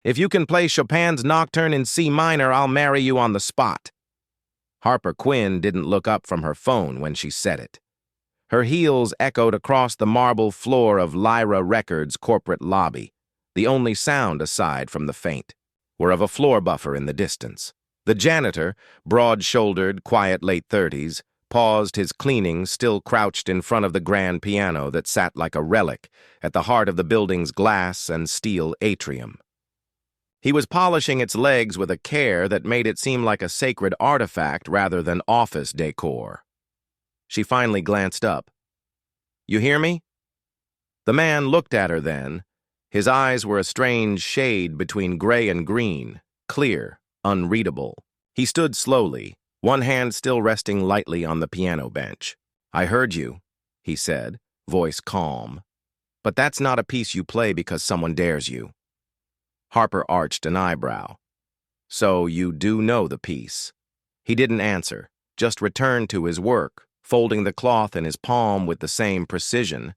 If you can play Chopin's Nocturne in C minor, I'll marry you on the spot." Harper Quinn didn't look up from her phone when she said it. Her heels echoed across the marble floor of Lyra Records' corporate lobby. The only sound, aside from the faint, were of a floor buffer in the distance. The janitor, broad-shouldered, quiet late 30s, paused his cleaning, still crouched in front of the grand piano that sat like a relic at the heart of the building's glass and steel atrium. He was polishing its legs with a care that made it seem like a sacred artifact rather than office decor. She finally glanced up. "You hear me?" The man looked at her then. His eyes were a strange shade between gray and green, clear, unreadable. He stood slowly, one hand still resting lightly on the piano bench. "I heard you," he said, voice calm. "But that's not a piece you play because someone dares you." Harper arched an eyebrow. "So you do know the piece?" He didn't answer, just returned to his work, folding the cloth in his palm with the same precision,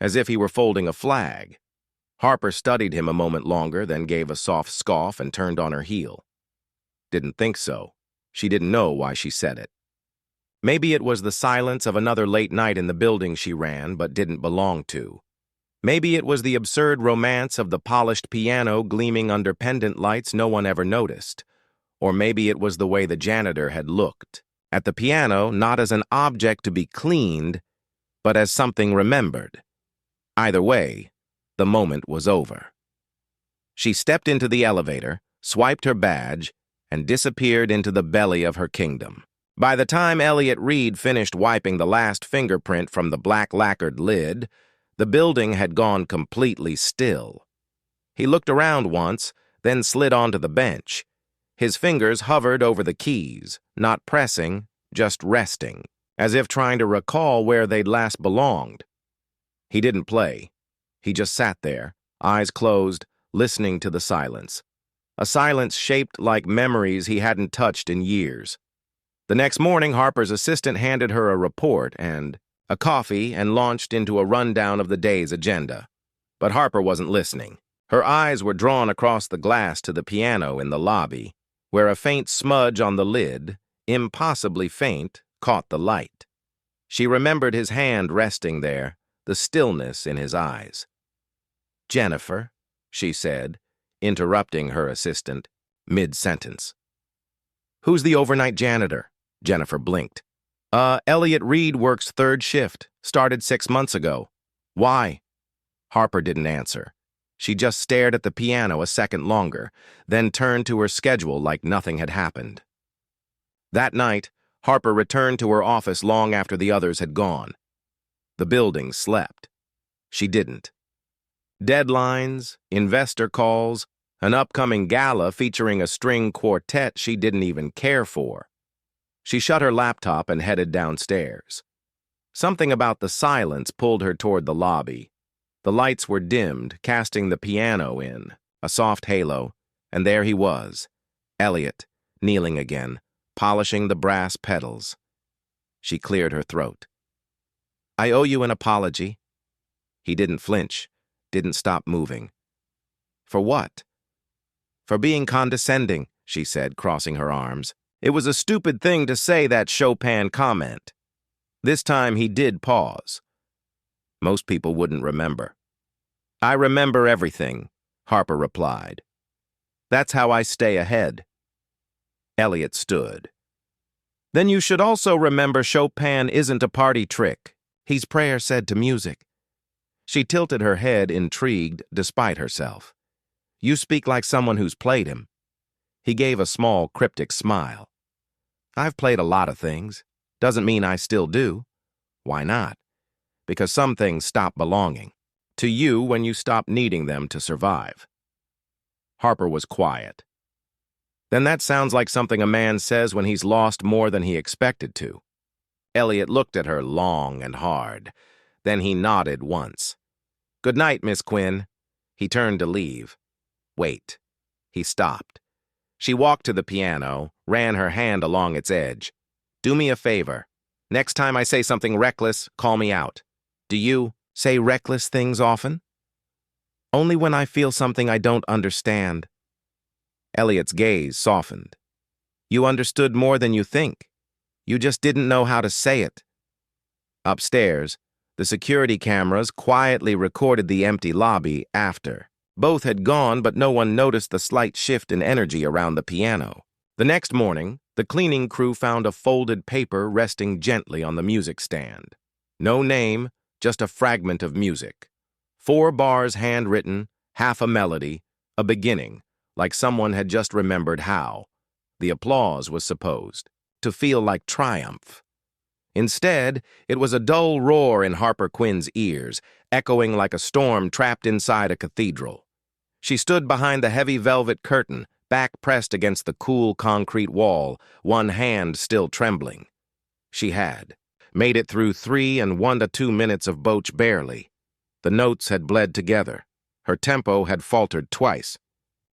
as if he were folding a flag. Harper studied him a moment longer, then gave a soft scoff and turned on her heel. Didn't think so. She didn't know why she said it. Maybe it was the silence of another late night in the building she ran but didn't belong to. Maybe it was the absurd romance of the polished piano gleaming under pendant lights no one ever noticed. Or maybe it was the way the janitor had looked at the piano, not as an object to be cleaned, but as something remembered. Either way, the moment was over. She stepped into the elevator, swiped her badge, and disappeared into the belly of her kingdom. By the time Elliot Reed finished wiping the last fingerprint from the black lacquered lid, the building had gone completely still. He looked around once, then slid onto the bench. His fingers hovered over the keys, not pressing, just resting, as if trying to recall where they'd last belonged. He didn't play. He just sat there, eyes closed, listening to the silence. A silence shaped like memories he hadn't touched in years. The next morning, Harper's assistant handed her a report and a coffee and launched into a rundown of the day's agenda. But Harper wasn't listening. Her eyes were drawn across the glass to the piano in the lobby, where a faint smudge on the lid, impossibly faint, caught the light. She remembered his hand resting there, the stillness in his eyes. "Jennifer," she said, interrupting her assistant, mid-sentence. "Who's the overnight janitor?" Jennifer blinked. Elliot Reed works third shift, started 6 months ago." "Why?" Harper didn't answer. She just stared at the piano a second longer, then turned to her schedule like nothing had happened. That night, Harper returned to her office long after the others had gone. The building slept. She didn't. Deadlines, investor calls, an upcoming gala featuring a string quartet she didn't even care for. She shut her laptop and headed downstairs. Something about the silence pulled her toward the lobby. The lights were dimmed, casting the piano in, a soft halo, and there he was, Elliot, kneeling again, polishing the brass pedals. She cleared her throat. "I owe you an apology." He didn't flinch, didn't stop moving. "For what?" "For being condescending," she said, crossing her arms. It was a stupid thing to say, that Chopin comment. This time he did pause. Most people wouldn't remember. "I remember everything," Harper replied. "That's how I stay ahead." Elliot stood. "Then you should also remember Chopin isn't a party trick. He's prayer said to music." She tilted her head, intrigued despite herself. "You speak like someone who's played him." He gave a small, cryptic smile. "I've played a lot of things. Doesn't mean I still do." "Why not?" "Because some things stop belonging to you when you stop needing them to survive." Harper was quiet. "Then that sounds like something a man says when he's lost more than he expected to." Elliot looked at her long and hard. Then he nodded once. "Good night, Miss Quinn." He turned to leave. "Wait." He stopped. She walked to the piano, ran her hand along its edge. "Do me a favor. Next time I say something reckless, call me out." "Do you say reckless things often?" "Only when I feel something I don't understand." Elliot's gaze softened. You understood more than you think. You just didn't know how to say it. Upstairs, the security cameras quietly recorded the empty lobby after. Both had gone, but no one noticed the slight shift in energy around the piano. The next morning, the cleaning crew found a folded paper resting gently on the music stand. No name, just a fragment of music. 4 bars handwritten, half a melody, a beginning, like someone had just remembered how. The applause was supposed to feel like triumph. Instead, it was a dull roar in Harper Quinn's ears, echoing like a storm trapped inside a cathedral. She stood behind the heavy velvet curtain, back pressed against the cool concrete wall, one hand still trembling. She had made it through 3 and 1 to 2 minutes of Boch barely. The notes had bled together. Her tempo had faltered twice.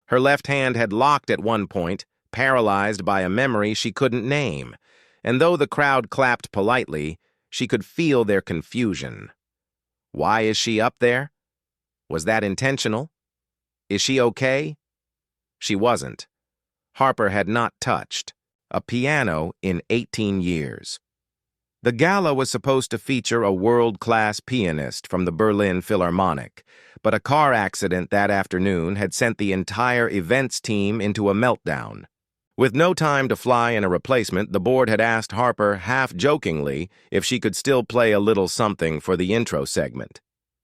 Her left hand had locked at one point, paralyzed by a memory she couldn't name. And though the crowd clapped politely, she could feel their confusion. Why is she up there? Was that intentional? Is she okay? She wasn't. Harper had not touched a piano in 18 years. The gala was supposed to feature a world-class pianist from the Berlin Philharmonic, but a car accident that afternoon had sent the entire events team into a meltdown. With no time to fly in a replacement, the board had asked Harper half-jokingly if she could still play a little something for the intro segment.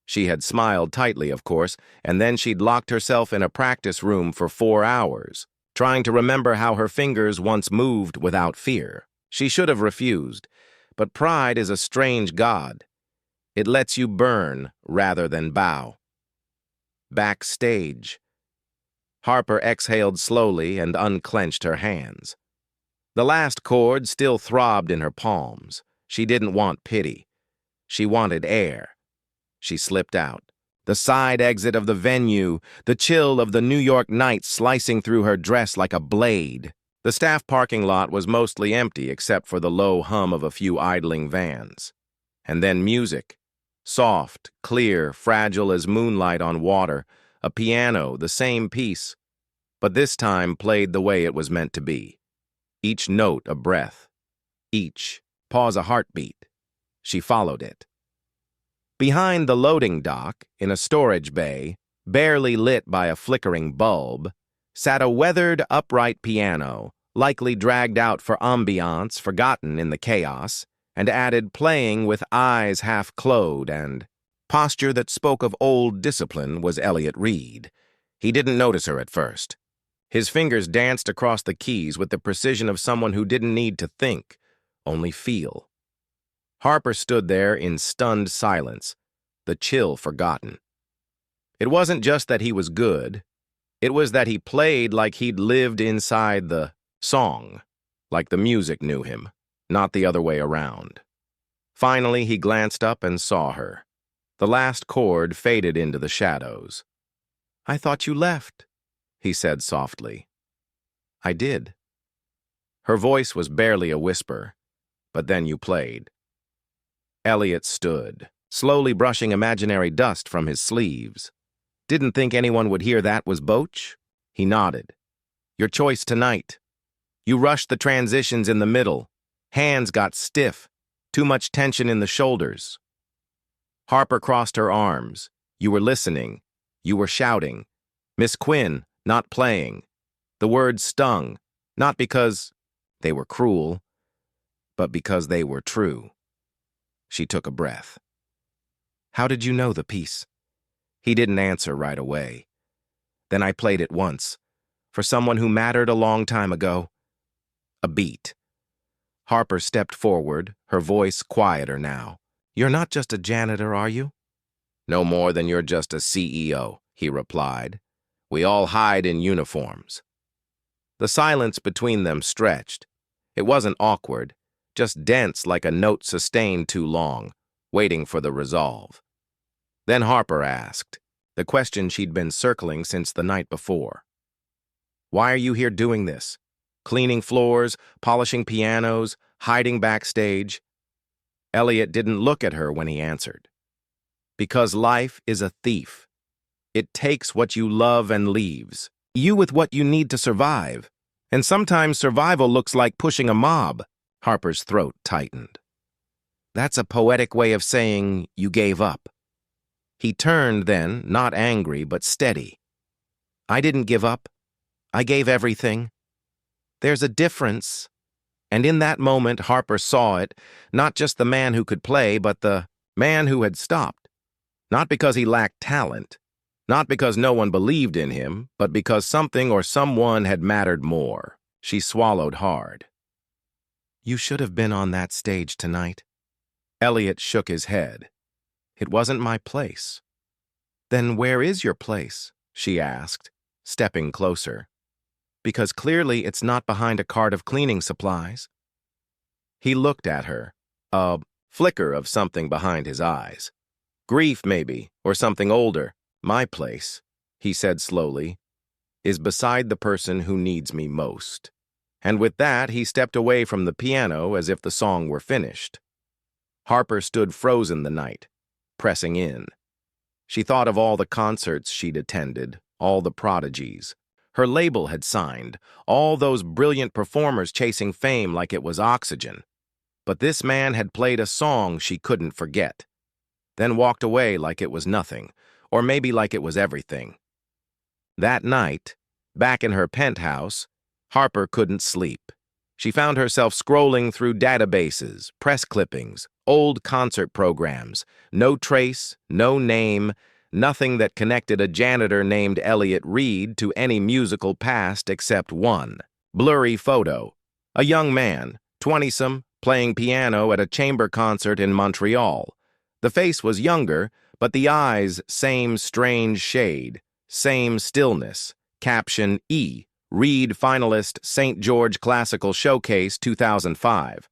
She had smiled tightly, of course, and then she'd locked herself in a practice room for 4 hours, trying to remember how her fingers once moved without fear. She should have refused, but pride is a strange god. It lets you burn rather than bow. Backstage. Harper exhaled slowly and unclenched her hands. The last chord still throbbed in her palms. She didn't want pity. She wanted air. She slipped out. The side exit of the venue, the chill of the New York night slicing through her dress like a blade. The staff parking lot was mostly empty except for the low hum of a few idling vans. And then music. Soft, clear, fragile as moonlight on water. A piano, the same piece, but this time played the way it was meant to be. Each note a breath. Each pause a heartbeat. She followed it. Behind the loading dock, in a storage bay, barely lit by a flickering bulb, sat a weathered, upright piano, likely dragged out for ambiance, forgotten in the chaos, and added playing with eyes half-closed and posture that spoke of old discipline was Elliot Reed. He didn't notice her at first. His fingers danced across the keys with the precision of someone who didn't need to think, only feel. Harper stood there in stunned silence, the chill forgotten. It wasn't just that he was good. It was that he played like he'd lived inside the song, like the music knew him, not the other way around. Finally, he glanced up and saw her. The last chord faded into the shadows. "I thought you left," he said softly. "I did." Her voice was barely a whisper, but then you played. Elliot stood, slowly brushing imaginary dust from his sleeves. Didn't think anyone would hear that was Boch? He nodded. "Your choice tonight. You rushed the transitions in the middle. Hands got stiff. Too much tension in the shoulders." Harper crossed her arms. "You were listening. You were shouting. Miss Quinn, not playing." The words stung, not because they were cruel, but because they were true. She took a breath. "How did you know the piece?" He didn't answer right away. "Then I played it once, for someone who mattered a long time ago." A beat. Harper stepped forward, her voice quieter now. "You're not just a janitor, are you?" "No more than you're just a CEO," he replied. "We all hide in uniforms." The silence between them stretched. It wasn't awkward, just dense like a note sustained too long, waiting for the resolve. Then Harper asked, the question she'd been circling since the night before. "Why are you here doing this? Cleaning floors, polishing pianos, hiding backstage?" Elliot didn't look at her when he answered. "Because life is a thief. It takes what you love and leaves, You with what you need to survive. And sometimes survival looks like pushing a mob. Harper's throat tightened. That's a poetic way of saying you gave up. He turned then, not angry, but steady. I didn't give up. I gave everything. There's a difference. And in that moment, Harper saw it, not just the man who could play, but the man who had stopped. Not because he lacked talent, not because no one believed in him, but because something or someone had mattered more. She swallowed hard. You should have been on that stage tonight. Elliot shook his head. It wasn't my place. Then where is your place? She asked, stepping closer. Because clearly it's not behind a cart of cleaning supplies. He looked at her, a flicker of something behind his eyes. Grief, maybe, or something older. My place, he said slowly, is beside the person who needs me most. And with that, he stepped away from the piano as if the song were finished. Harper stood frozen the night, pressing in. She thought of all the concerts she'd attended, all the prodigies. Her label had signed, all those brilliant performers chasing fame like it was oxygen. But this man had played a song she couldn't forget, then walked away like it was nothing, or maybe like it was everything. That night, back in her penthouse, Harper couldn't sleep. She found herself scrolling through databases, press clippings, old concert programs, no trace, no name, nothing that connected a janitor named Elliot Reed to any musical past except one blurry photo. A young man, 20-some, playing piano at a chamber concert in Montreal. The face was younger, but the eyes same strange shade, same stillness. Caption E, Reed finalist St. George Classical Showcase 2005.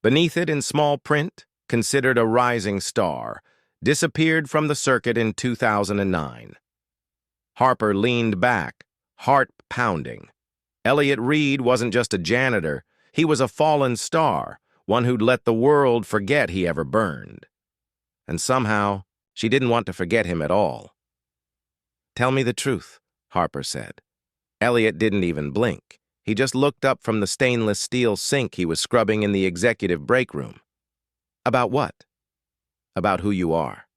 Beneath it in small print, considered a rising star, disappeared from the circuit in 2009. Harper leaned back, heart pounding. Elliot Reed wasn't just a janitor, he was a fallen star, one who'd let the world forget he ever burned. And somehow, she didn't want to forget him at all. Tell me the truth, Harper said. Elliot didn't even blink. He just looked up from the stainless steel sink he was scrubbing in the executive break room. About what? About who you are.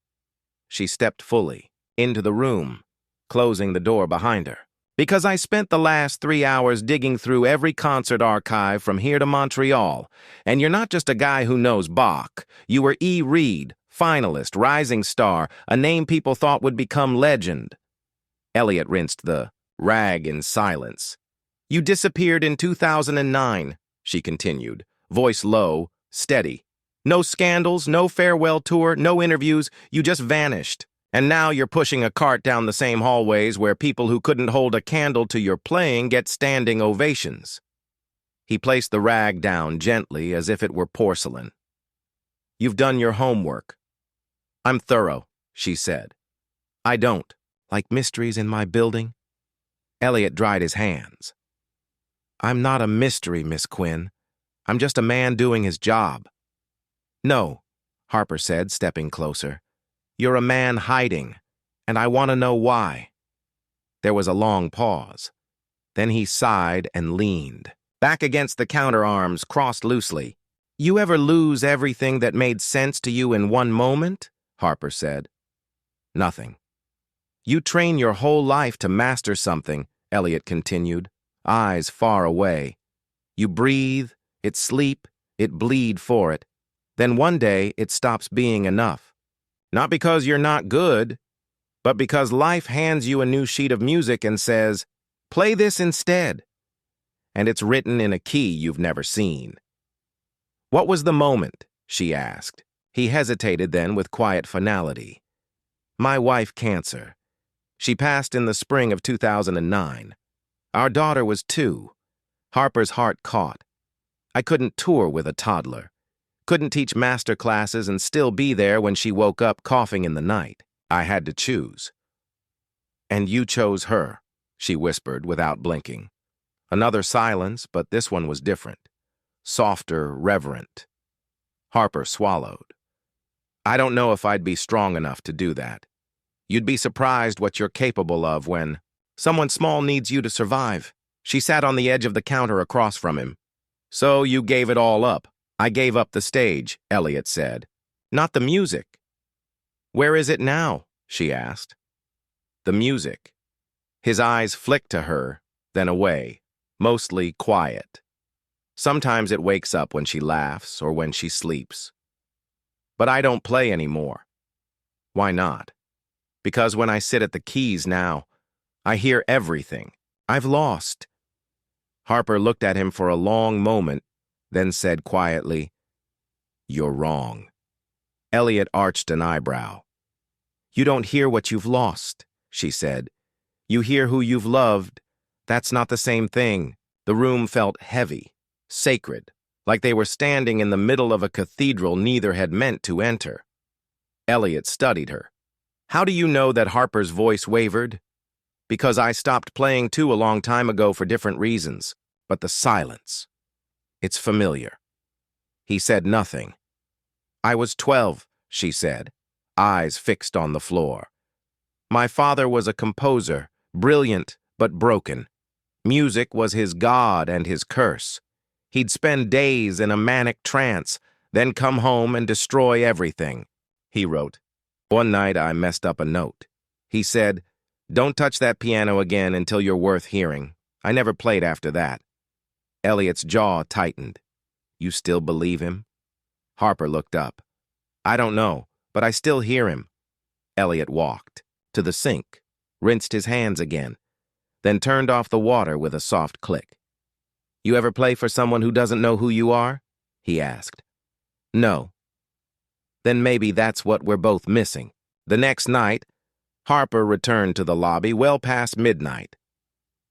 She stepped fully into the room, closing the door behind her. Because I spent the last 3 hours digging through every concert archive from here to Montreal, and you're not just a guy who knows Bach. You were E. Reed, finalist, rising star, a name people thought would become legend. Elliot rinsed the rag in silence. You disappeared in 2009, she continued, voice low, steady. No scandals, no farewell tour, no interviews, you just vanished. And now you're pushing a cart down the same hallways where people who couldn't hold a candle to your playing get standing ovations. He placed the rag down gently as if it were porcelain. You've done your homework. I'm thorough, she said. I don't like mysteries in my building. Elliot dried his hands. I'm not a mystery, Miss Quinn. I'm just a man doing his job. No, Harper said, stepping closer. You're a man hiding, and I want to know why. There was a long pause. Then he sighed and leaned, back against the counter, arms crossed loosely. You ever lose everything that made sense to you in one moment? Harper said. Nothing. You train your whole life to master something, Elliot continued, eyes far away. You breathe, it sleep, it bleed for it. Then one day it stops being enough. Not because you're not good, but because life hands you a new sheet of music and says, play this instead. And it's written in a key you've never seen. What was the moment? She asked. He hesitated then with quiet finality. My wife, cancer. She passed in the spring of 2009. Our daughter was 2. Harper's heart caught. I couldn't tour with a toddler. Couldn't teach master classes and still be there when she woke up coughing in the night. I had to choose. And you chose her, she whispered without blinking. Another silence, but this one was different. Softer, reverent. Harper swallowed. I don't know if I'd be strong enough to do that. You'd be surprised what you're capable of when Someone small needs you to survive. She sat on the edge of the counter across from him. So you gave it all up. I gave up the stage, Elliot said. Not the music. Where is it now? She asked. The music. His eyes flicked to her, then away, mostly quiet. Sometimes it wakes up when she laughs or when she sleeps. But I don't play anymore. Why not? Because when I sit at the keys now, I hear everything. I've lost. Harper looked at him for a long moment, then said quietly, You're wrong. Elliot arched an eyebrow. You don't hear what you've lost, she said. You hear who you've loved. That's not the same thing. The room felt heavy, sacred, like they were standing in the middle of a cathedral neither had meant to enter. Elliot studied her. How do you know that Harper's voice wavered? Because I stopped playing too a long time ago for different reasons, but the silence. It's familiar. He said nothing. I was 12, she said, eyes fixed on the floor. My father was a composer, brilliant but broken. Music was his god and his curse. He'd spend days in a manic trance, then come home and destroy everything. He wrote. One night I messed up a note. He said, Don't touch that piano again until you're worth hearing. I never played after that. Elliot's jaw tightened. You still believe him? Harper looked up. I don't know, but I still hear him. Elliot walked to the sink, rinsed his hands again, then turned off the water with a soft click. You ever play for someone who doesn't know who you are? He asked. No. Then maybe that's what we're both missing. The next night, Harper returned to the lobby well past midnight.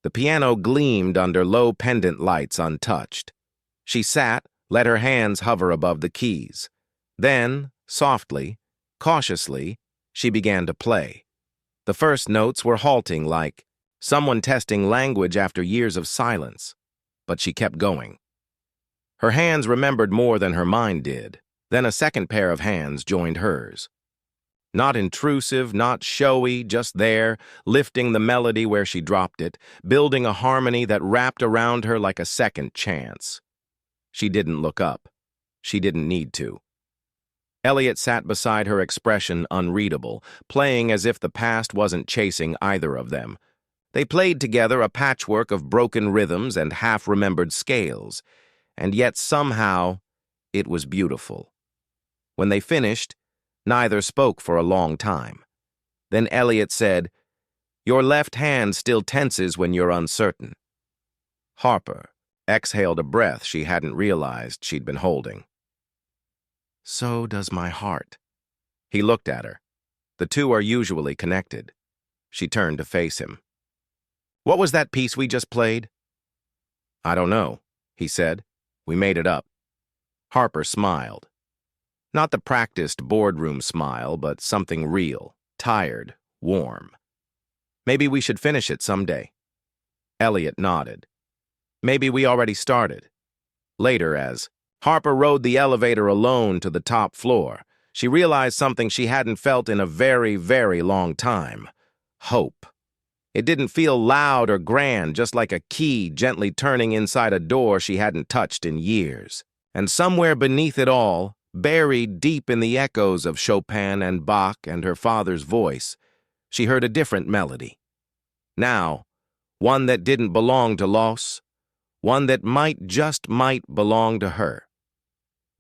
The piano gleamed under low pendant lights untouched. She sat, let her hands hover above the keys. Then, softly, cautiously, she began to play. The first notes were halting, like someone testing language after years of silence. But she kept going. Her hands remembered more than her mind did. Then a second pair of hands joined hers. Not intrusive, not showy, just there, lifting the melody where she dropped it, building a harmony that wrapped around her like a second chance. She didn't look up. She didn't need to. Elliot sat beside her, expression unreadable, playing as if the past wasn't chasing either of them. They played together a patchwork of broken rhythms and half-remembered scales, and yet somehow it was beautiful. When they finished, neither spoke for a long time. Then Elliot said, Your left hand still tenses when you're uncertain. Harper exhaled a breath she hadn't realized she'd been holding. So does my heart. He looked at her. The two are usually connected. She turned to face him. What was that piece we just played? I don't know, he said. We made it up. Harper smiled. Not the practiced boardroom smile, but something real, tired, warm. Maybe we should finish it someday. Elliot nodded. Maybe we already started. Later, as Harper rode the elevator alone to the top floor, she realized something she hadn't felt in a very, very long time. Hope. It didn't feel loud or grand, just like a key gently turning inside a door she hadn't touched in years. And somewhere beneath it all, buried deep in the echoes of Chopin and Bach and her father's voice, she heard a different melody. Now, one that didn't belong to Los, one that just might belong to her.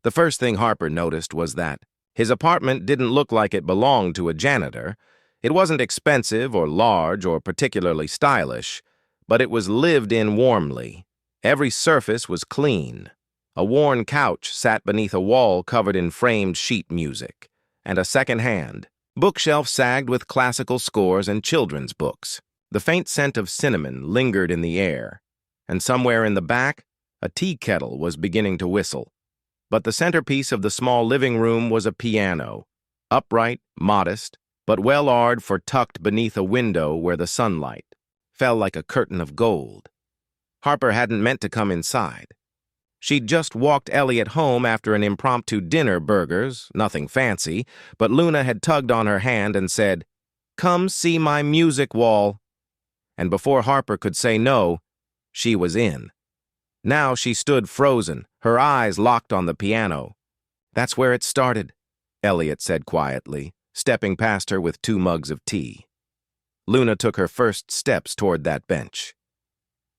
The first thing Harper noticed was that his apartment didn't look like it belonged to a janitor. It wasn't expensive or large or particularly stylish, but it was lived in warmly. Every surface was clean. A worn couch sat beneath a wall covered in framed sheet music, and a second-hand bookshelf sagged with classical scores and children's books. The faint scent of cinnamon lingered in the air, and somewhere in the back, a tea kettle was beginning to whistle. But the centerpiece of the small living room was a piano, upright, modest, but well-aired for tucked beneath a window where the sunlight fell like a curtain of gold. Harper hadn't meant to come inside. She'd just walked Elliot home after an impromptu dinner, burgers, nothing fancy, but Luna had tugged on her hand and said, "Come see my music wall." And before Harper could say no, she was in. Now she stood frozen, her eyes locked on the piano. "That's where it started," Elliot said quietly, stepping past her with 2 mugs of tea. Luna took her first steps toward that bench.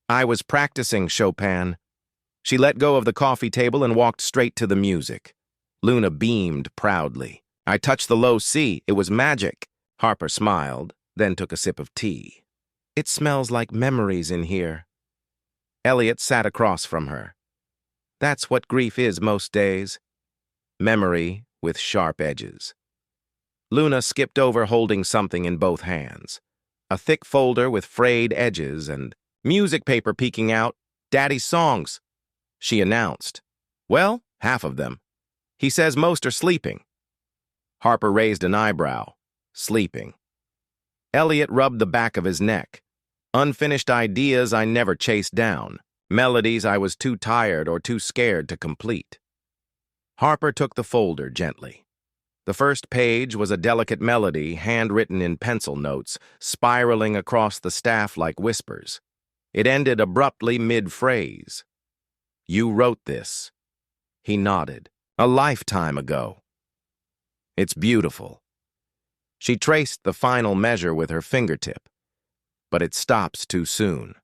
"I was practicing Chopin." She let go of the coffee table and walked straight to the music. Luna beamed proudly. "I touched the low C. It was magic." Harper smiled, then took a sip of tea. "It smells like memories in here." Elliot sat across from her. "That's what grief is most days. Memory with sharp edges." Luna skipped over holding something in both hands. A thick folder with frayed edges and music paper peeking out. "Daddy's songs," she announced. "Well, half of them. He says most are sleeping." Harper raised an eyebrow. Sleeping. Elliot rubbed the back of his neck. "Unfinished ideas I never chased down. Melodies I was too tired or too scared to complete." Harper took the folder gently. The first page was a delicate melody, handwritten in pencil notes, spiraling across the staff like whispers. It ended abruptly mid-phrase. "You wrote this." He nodded. "A lifetime ago." "It's beautiful." She traced the final measure with her fingertip. "But it stops too soon."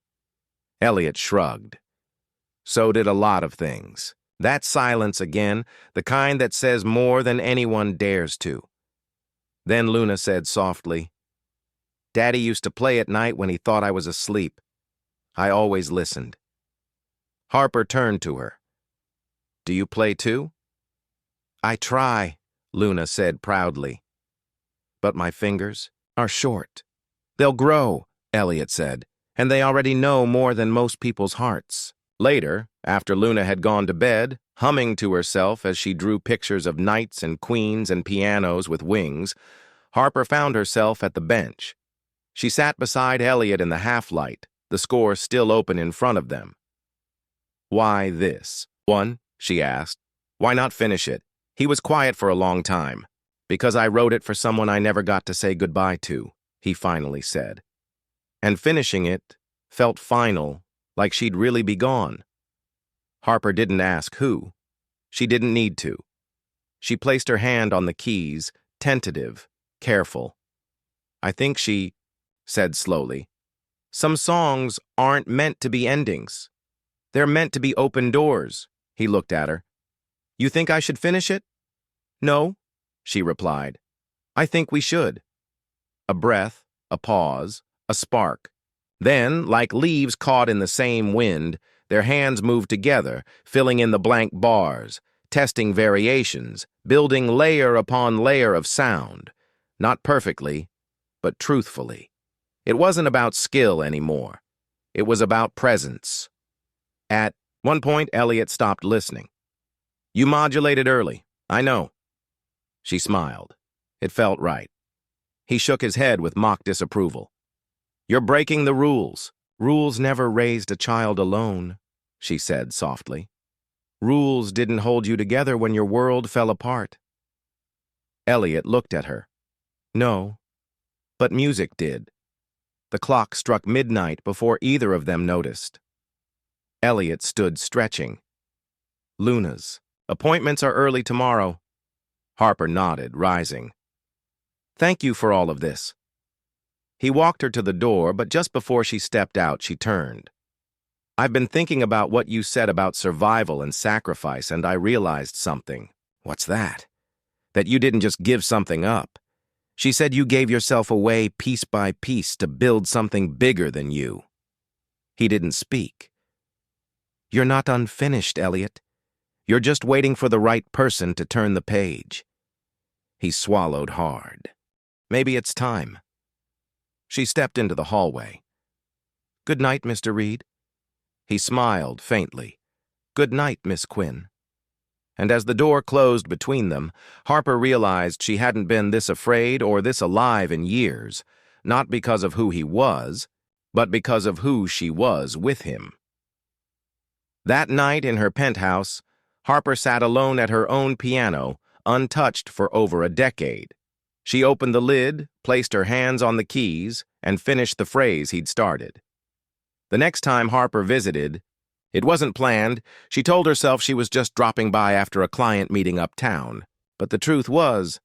Elliot shrugged. "So did a lot of things. That silence again, the kind that says more than anyone dares to." Then Luna said softly, "Daddy used to play at night when he thought I was asleep. I always listened." Harper turned to her. "Do you play too?" "I try," Luna said proudly. "But my fingers are short." "They'll grow," Elliot said, "and they already know more than most people's hearts." Later, after Luna had gone to bed, humming to herself as she drew pictures of knights and queens and pianos with wings, Harper found herself at the bench. She sat beside Elliot in the half-light, the score still open in front of them. "Why this one?" she asked. "Why not finish it? He was quiet for a long time." "Because I wrote it for someone I never got to say goodbye to," he finally said. And finishing it felt final, like she'd really be gone. Harper didn't ask who. She didn't need to. She placed her hand on the keys, tentative, careful. "I think she," said slowly, "some songs aren't meant to be endings. They're meant to be open doors." He looked at her. "You think I should finish it?" "No," she replied. "I think we should." A breath, a pause, a spark. Then, like leaves caught in the same wind, their hands moved together, filling in the blank bars, testing variations, building layer upon layer of sound. Not perfectly, but truthfully. It wasn't about skill anymore. It was about presence. At one point, Elliot stopped listening. "You modulated early, I know." She smiled. It felt right. He shook his head with mock disapproval. "You're breaking the rules." "Rules never raised a child alone," she said softly. "Rules didn't hold you together when your world fell apart." Elliot looked at her. "No, but music did." The clock struck midnight before either of them noticed. Elliot stood stretching. "Luna's appointments are early tomorrow." Harper nodded, rising. "Thank you for all of this." He walked her to the door, but just before she stepped out, she turned. "I've been thinking about what you said about survival and sacrifice, and I realized something." "What's that?" "That you didn't just give something up. She said you gave yourself away piece by piece to build something bigger than you." He didn't speak. "You're not unfinished, Elliot. You're just waiting for the right person to turn the page." He swallowed hard. "Maybe it's time." She stepped into the hallway. "Good night, Mr. Reed." He smiled faintly. "Good night, Miss Quinn." And as the door closed between them, Harper realized she hadn't been this afraid or this alive in years, not because of who he was, but because of who she was with him. That night in her penthouse, Harper sat alone at her own piano, untouched for over a decade. She opened the lid, placed her hands on the keys, and finished the phrase he'd started. The next time Harper visited, it wasn't planned. She told herself she was just dropping by after a client meeting uptown. But the truth was,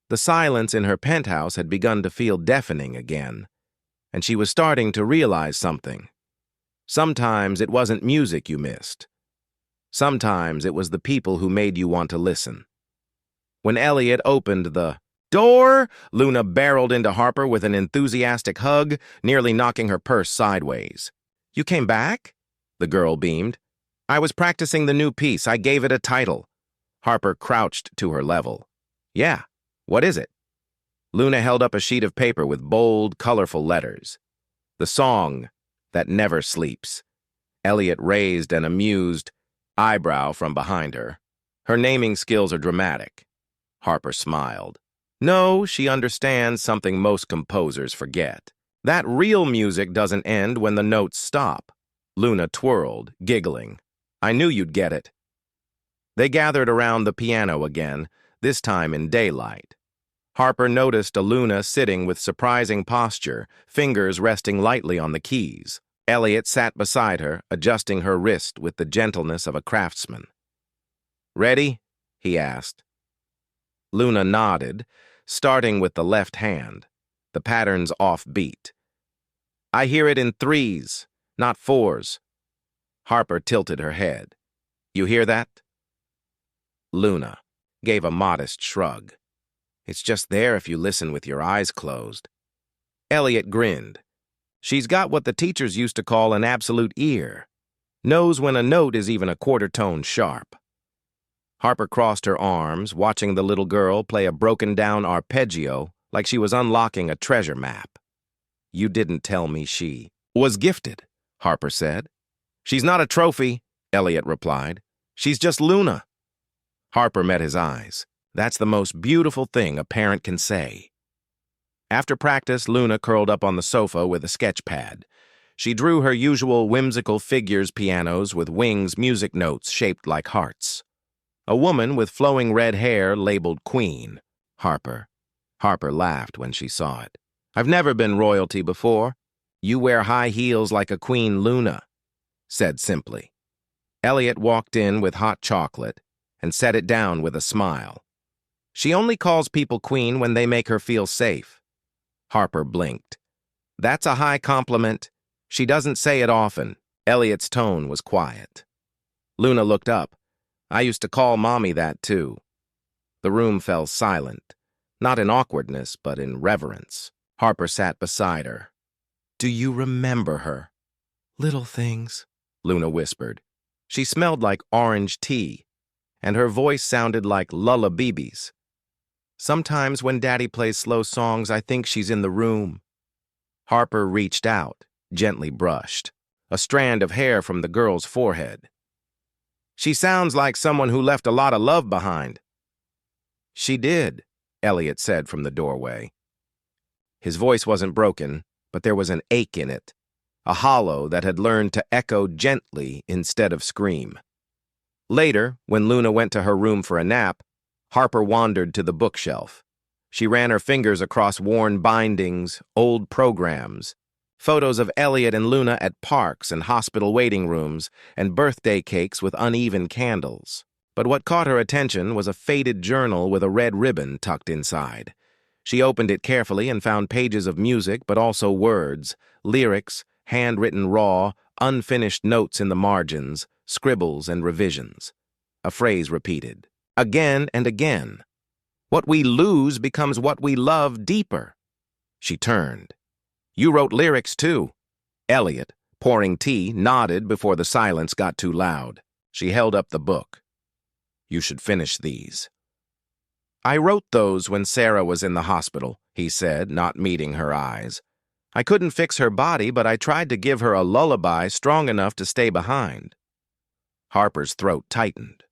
the silence in her penthouse had begun to feel deafening again, and she was starting to realize something. Sometimes it wasn't music you missed. Sometimes it was the people who made you want to listen. When Elliot opened the door, Luna barreled into Harper with an enthusiastic hug, nearly knocking her purse sideways. "You came back?" the girl beamed. "I was practicing the new piece. I gave it a title." Harper crouched to her level. "Yeah, what is it?" Luna held up a sheet of paper with bold, colorful letters. "The Song That Never Sleeps." Elliot raised an amused eyebrow from behind her. "Her naming skills are dramatic." Harper smiled. "No, she understands something most composers forget. That real music doesn't end when the notes stop." Luna twirled, giggling. "I knew you'd get it." They gathered around the piano again, this time in daylight. Harper noticed Luna sitting with surprising posture, fingers resting lightly on the keys. Elliot sat beside her, adjusting her wrist with the gentleness of a craftsman. "Ready?" he asked. Luna nodded, starting with the left hand, the pattern's offbeat. "I hear it in threes, not fours." Harper tilted her head. "You hear that?" Luna gave a modest shrug. "It's just there if you listen with your eyes closed." Elliot grinned. "She's got what the teachers used to call an absolute ear. Knows when a note is even a quarter tone sharp." Harper crossed her arms, watching the little girl play a broken-down arpeggio like she was unlocking a treasure map. "You didn't tell me she was gifted," Harper said. "She's not a trophy," Elliot replied. "She's just Luna." Harper met his eyes. "That's the most beautiful thing a parent can say." After practice, Luna curled up on the sofa with a sketch pad. She drew her usual whimsical figures pianos with wings music notes shaped like hearts. A woman with flowing red hair labeled Queen. Harper. Harper laughed when she saw it. "I've never been royalty before." "You wear high heels like a queen, Luna," said simply. Elliot walked in with hot chocolate and set it down with a smile. "She only calls people queen when they make her feel safe." Harper blinked. "That's a high compliment. She doesn't say it often." Elliot's tone was quiet. Luna looked up. "I used to call Mommy that, too." The room fell silent, not in awkwardness, but in reverence. Harper sat beside her. "Do you remember her?" "Little things," Luna whispered. She smelled like orange tea, and her voice sounded like lullabies. "Sometimes when Daddy plays slow songs, I think she's in the room." Harper reached out, gently brushed a strand of hair from the girl's forehead. "She sounds like someone who left a lot of love behind." "She did," Elliot said from the doorway. His voice wasn't broken, but there was an ache in it, a hollow that had learned to echo gently instead of scream. Later, when Luna went to her room for a nap, Harper wandered to the bookshelf. She ran her fingers across worn bindings, old programs, photos of Elliot and Luna at parks and hospital waiting rooms, and birthday cakes with uneven candles. But what caught her attention was a faded journal with a red ribbon tucked inside. She opened it carefully and found pages of music, but also words, lyrics, handwritten raw, unfinished notes in the margins, scribbles and revisions. A phrase repeated, again and again. "What we lose becomes what we love deeper." She turned. "You wrote lyrics, too." Elliot, pouring tea, nodded before the silence got too loud. She held up the book. "You should finish these." "I wrote those when Sarah was in the hospital," he said, not meeting her eyes. "I couldn't fix her body, but I tried to give her a lullaby strong enough to stay behind." Harper's throat tightened.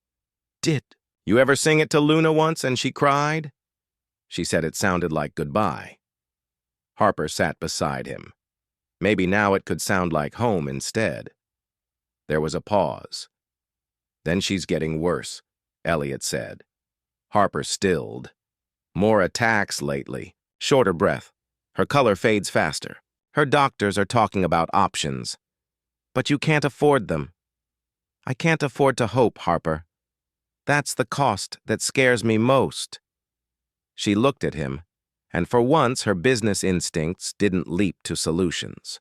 "Did you ever sing it to Luna once and she cried?" She said it sounded like goodbye. Harper sat beside him. Maybe now it could sound like home instead. There was a pause. "Then she's getting worse," Elliot said. Harper stilled. "More attacks lately. Shorter breath. Her color fades faster. Her doctors are talking about options. But you can't afford them. I can't afford to hope, Harper. That's the cost that scares me most. She looked at him, and for once her business instincts didn't leap to solutions.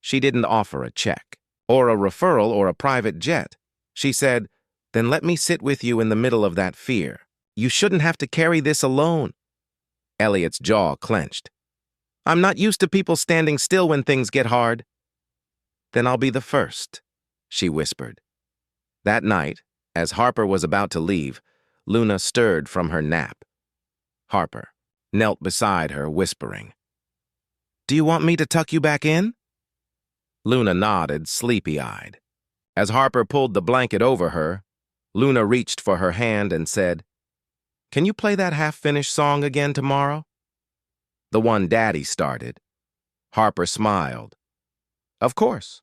She didn't offer a check, or a referral, or a private jet. She said, "Then let me sit with you in the middle of that fear. You shouldn't have to carry this alone." Elliot's jaw clenched. "I'm not used to people standing still when things get hard." "Then I'll be the first," she whispered. That night, as Harper was about to leave, Luna stirred from her nap. Harper knelt beside her, whispering, "Do you want me to tuck you back in?" Luna nodded, sleepy-eyed. As Harper pulled the blanket over her, Luna reached for her hand and said, "Can you play that half-finished song again tomorrow?" "The one Daddy started." Harper smiled. "Of course."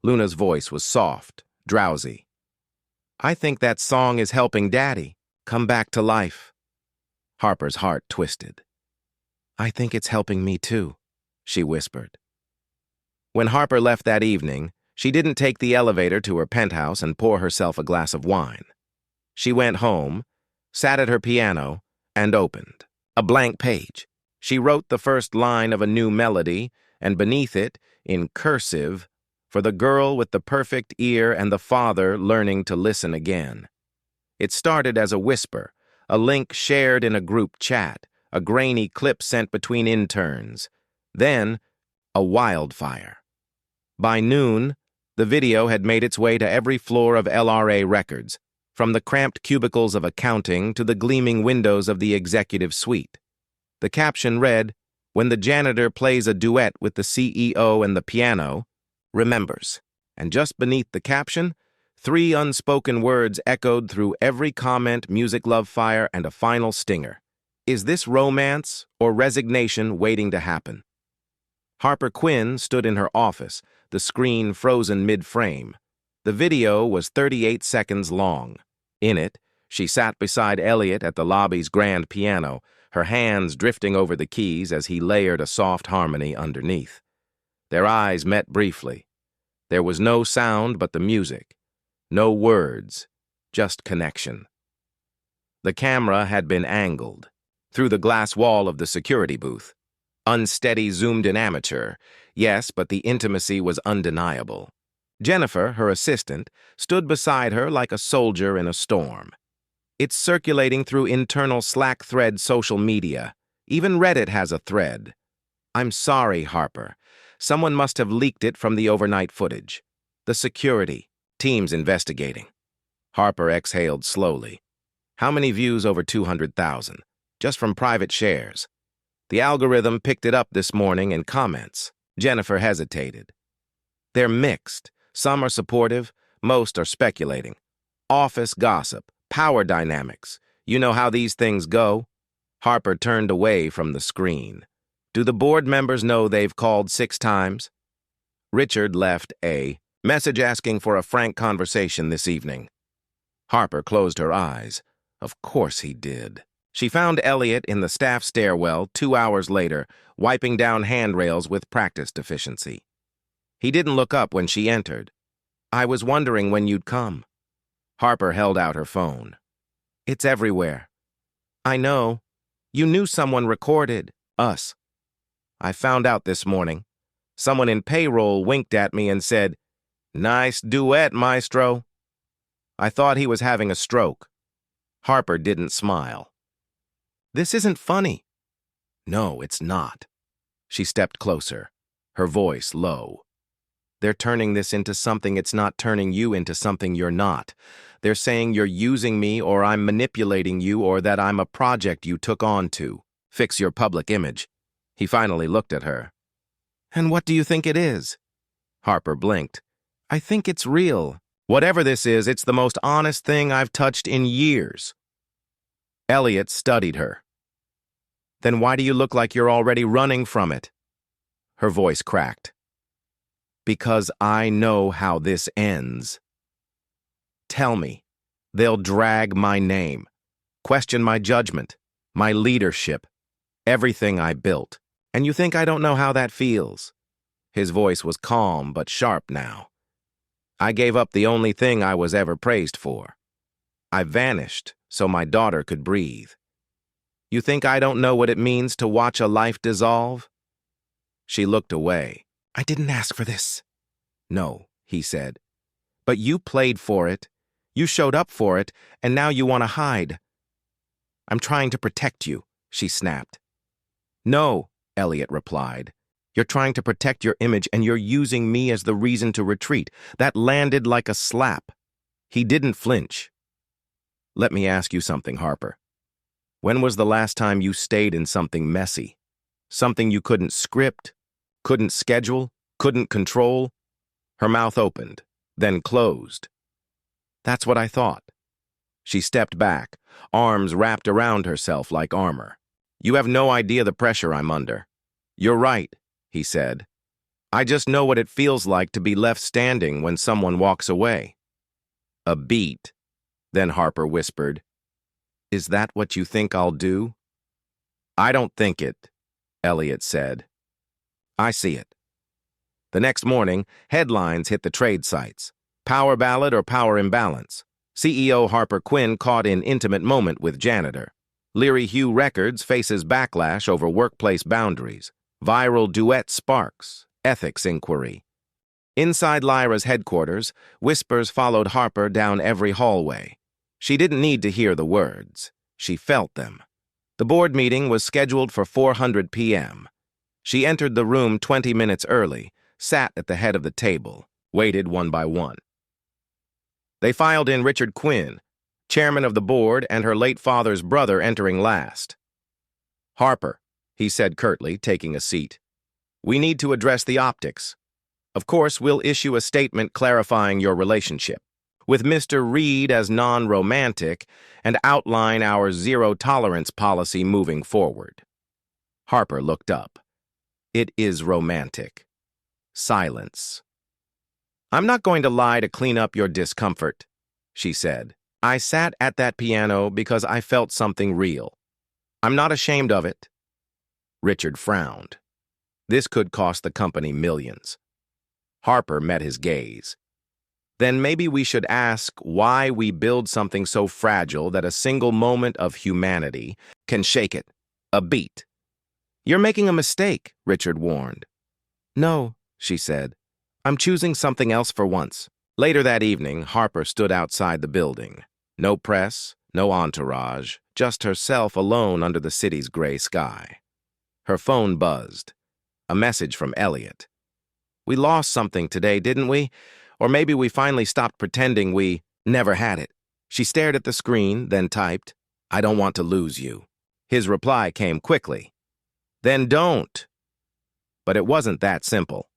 Luna's voice was soft, drowsy. "I think that song is helping Daddy come back to life." Harper's heart twisted. "I think it's helping me too," she whispered. When Harper left that evening, she didn't take the elevator to her penthouse and pour herself a glass of wine. She went home, sat at her piano, and opened a blank page. She wrote the first line of a new melody, and beneath it, in cursive, "For the girl with the perfect ear and the father learning to listen again." It started as a whisper, a link shared in a group chat, a grainy clip sent between interns. Then, a wildfire. By noon, the video had made its way to every floor of LRA records, from the cramped cubicles of accounting to the gleaming windows of the executive suite. The caption read, "When the janitor plays a duet with the CEO and the piano, remembers." And just beneath the caption, 3 unspoken words echoed through every comment, music love fire, and a final stinger. Is this romance or resignation waiting to happen? Harper Quinn stood in her office, the screen frozen mid-frame. The video was 38 seconds long. In it, she sat beside Elliot at the lobby's grand piano, her hands drifting over the keys as he layered a soft harmony underneath. Their eyes met briefly. There was no sound but the music. No words, just connection. The camera had been angled through the glass wall of the security booth. Unsteady, zoomed-in amateur, yes, but the intimacy was undeniable. Jennifer, her assistant, stood beside her like a soldier in a storm. It's circulating through internal Slack thread social media. Even Reddit has a thread. "I'm sorry, Harper. Someone must have leaked it from the overnight footage. The security team's investigating." Harper exhaled slowly. How many views over 200,000? Just from private shares. The algorithm picked it up this morning in comments. Jennifer hesitated. "They're mixed. Some are supportive, most are speculating. Office gossip, power dynamics. You know how these things go." Harper turned away from the screen. "Do the board members know they've called 6 times?" Richard left a message asking for a frank conversation this evening. Harper closed her eyes. Of course he did. She found Elliot in the staff stairwell 2 hours later, wiping down handrails with practice deficiency. He didn't look up when she entered. "I was wondering when you'd come." Harper held out her phone. "It's everywhere." "I know. You knew someone recorded us." "I found out this morning. Someone in payroll winked at me and said, 'Nice duet, maestro.' I thought he was having a stroke." Harper didn't smile. "This isn't funny." "No, it's not." She stepped closer, her voice low. "They're turning this into something it's not turning you into something you're not. They're saying you're using me or I'm manipulating you or that I'm a project you took on to fix your public image." He finally looked at her. "And what do you think it is?" Harper blinked. "I think it's real. Whatever this is, it's the most honest thing I've touched in years." Elliot studied her. "Then why do you look like you're already running from it?" Her voice cracked. "Because I know how this ends. Tell me. They'll drag my name, question my judgment, my leadership, everything I built. And you think I don't know how that feels? His voice was calm but sharp now. I gave up the only thing I was ever praised for. I vanished so my daughter could breathe. You think I don't know what it means to watch a life dissolve? She looked away. I didn't ask for this. No, he said. But you played for it. You showed up for it, and now you want to hide. I'm trying to protect you, she snapped. No, Elliot replied. You're trying to protect your image, and you're using me as the reason to retreat. That landed like a slap. He didn't flinch. Let me ask you something, Harper. When was the last time you stayed in something messy? Something you couldn't script, couldn't schedule, couldn't control? Her mouth opened, then closed. That's what I thought. She stepped back, arms wrapped around herself like armor. You have no idea the pressure I'm under. You're right, he said. I just know what it feels like to be left standing when someone walks away. A beat. Then Harper whispered, Is that what you think I'll do? I don't think it, Elliot said. I see it. The next morning, headlines hit the trade sites. Power ballad or power imbalance. CEO Harper Quinn caught in intimate moment with Janitor. Leary Hugh Records faces backlash over workplace boundaries. Viral duet sparks. Ethics inquiry. Inside Lyra's headquarters, whispers followed Harper down every hallway. She didn't need to hear the words. She felt them. The board meeting was scheduled for 4:00 p.m. She entered the room 20 minutes early, sat at the head of the table, waited one by one. They filed in Richard Quinn, chairman of the board, and her late father's brother entering last. Harper, he said curtly, taking a seat. We need to address the optics. Of course, we'll issue a statement clarifying your relationship, with Mr. Reed as non-romantic, and outline our zero-tolerance policy moving forward. Harper looked up. It is romantic. Silence. I'm not going to lie to clean up your discomfort, she said. I sat at that piano because I felt something real. I'm not ashamed of it. Richard frowned. This could cost the company millions. Harper met his gaze. Then maybe we should ask why we build something so fragile that a single moment of humanity can shake it. A beat. You're making a mistake, Richard warned. No, she said. I'm choosing something else for once. Later that evening, Harper stood outside the building. No press, no entourage, just herself alone under the city's gray sky. Her phone buzzed. A message from Elliot. We lost something today, didn't we? Or maybe we finally stopped pretending we never had it. She stared at the screen, then typed, I don't want to lose you. His reply came quickly. Then don't. But it wasn't that simple.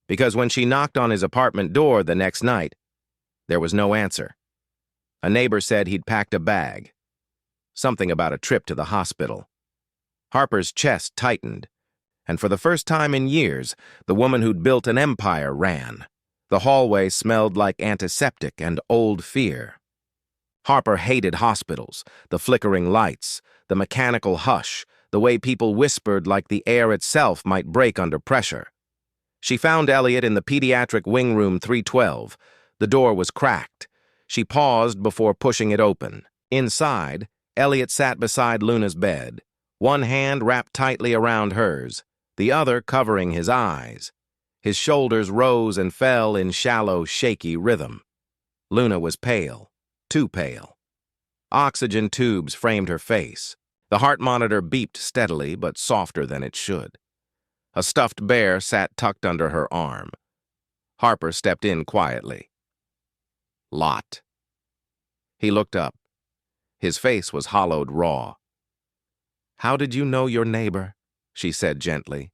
Because when she knocked on his apartment door the next night, there was no answer. A neighbor said he'd packed a bag. Something about a trip to the hospital. Harper's chest tightened, and for the first time in years, the woman who'd built an empire ran. The hallway smelled like antiseptic and old fear. Harper hated hospitals, the flickering lights, the mechanical hush, the way people whispered like the air itself might break under pressure. She found Elliot in the pediatric wing room 312. The door was cracked. She paused before pushing it open. Inside, Elliot sat beside Luna's bed, one hand wrapped tightly around hers, the other covering his eyes. His shoulders rose and fell in shallow, shaky rhythm. Luna was pale, too pale. Oxygen tubes framed her face. The heart monitor beeped steadily, but softer than it should. A stuffed bear sat tucked under her arm. Harper stepped in quietly. Lot. He looked up. His face was hollowed raw. How did you know your neighbor? She said gently.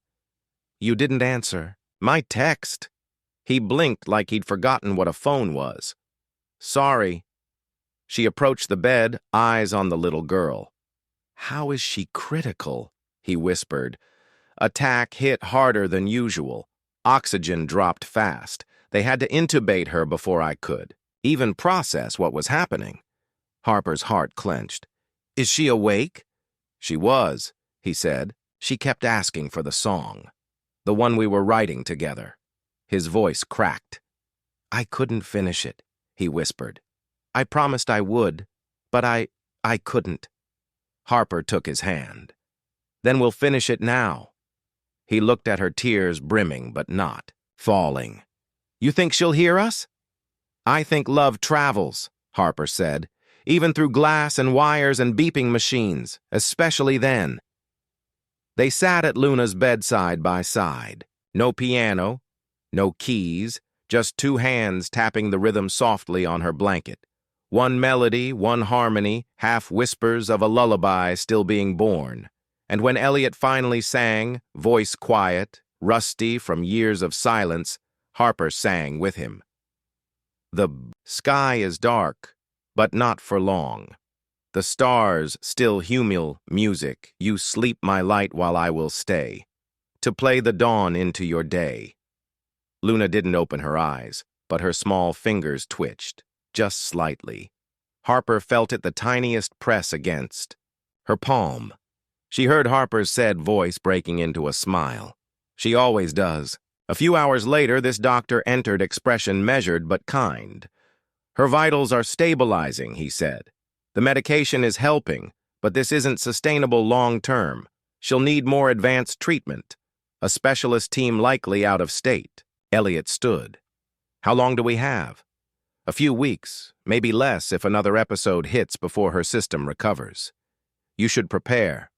You didn't answer. My text. He blinked like he'd forgotten what a phone was. Sorry. She approached the bed, eyes on the little girl. How is she critical? He whispered. Attack hit harder than usual. Oxygen dropped fast. They had to intubate her before I could even process what was happening. Harper's heart clenched. Is she awake? She was, he said. She kept asking for the song, the one we were writing together. His voice cracked. I couldn't finish it, he whispered. I promised I would, but I couldn't. Harper took his hand. Then we'll finish it now. He looked at her, tears brimming but not falling. You think she'll hear us? I think love travels, Harper said, even through glass and wires and beeping machines, especially then. They sat at Luna's bed side by side. No piano, no keys, just two hands tapping the rhythm softly on her blanket. One melody, one harmony, half whispers of a lullaby still being born. And when Elliot finally sang, voice quiet, rusty from years of silence, Harper sang with him. The sky is dark, but not for long. The stars still humil music, you sleep my light while I will stay, to play the dawn into your day. Luna didn't open her eyes, but her small fingers twitched, just slightly. Harper felt it the tiniest press against her palm. She heard Harper's sad voice breaking into a smile. She always does. A few hours later, this doctor entered, expression measured but kind. Her vitals are stabilizing, he said. The medication is helping, but this isn't sustainable long-term. She'll need more advanced treatment. A specialist team likely out of state. Elliot stood. How long do we have? A few weeks, maybe less if another episode hits before her system recovers. You should prepare.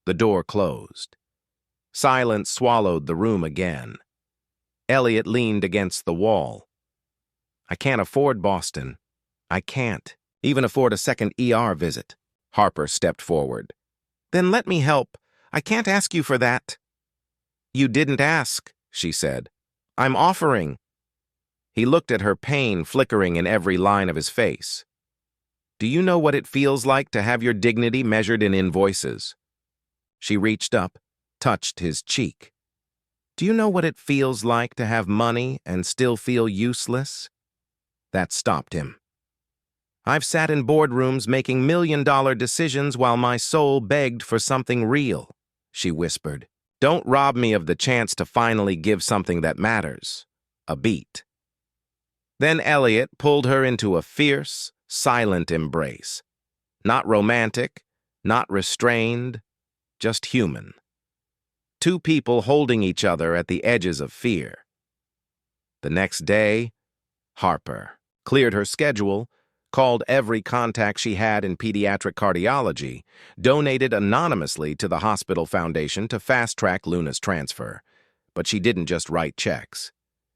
The door closed. Silence swallowed the room again. Elliot leaned against the wall. I can't afford Boston. I can't even afford a second ER visit. Harper stepped forward. Then let me help. I can't ask you for that. You didn't ask, she said. I'm offering. He looked at her, pain flickering in every line of his face. Do you know what it feels like to have your dignity measured in invoices? She reached up, touched his cheek. Do you know what it feels like to have money and still feel useless? That stopped him. I've sat in boardrooms making million-dollar decisions while my soul begged for something real, she whispered. Don't rob me of the chance to finally give something that matters. A beat. Then Elliot pulled her into a fierce, silent embrace. Not romantic, not restrained, just human. Two people holding each other at the edges of fear. The next day, Harper cleared her schedule, called every contact she had in pediatric cardiology, donated anonymously to the hospital foundation to fast-track Luna's transfer. But she didn't just write checks.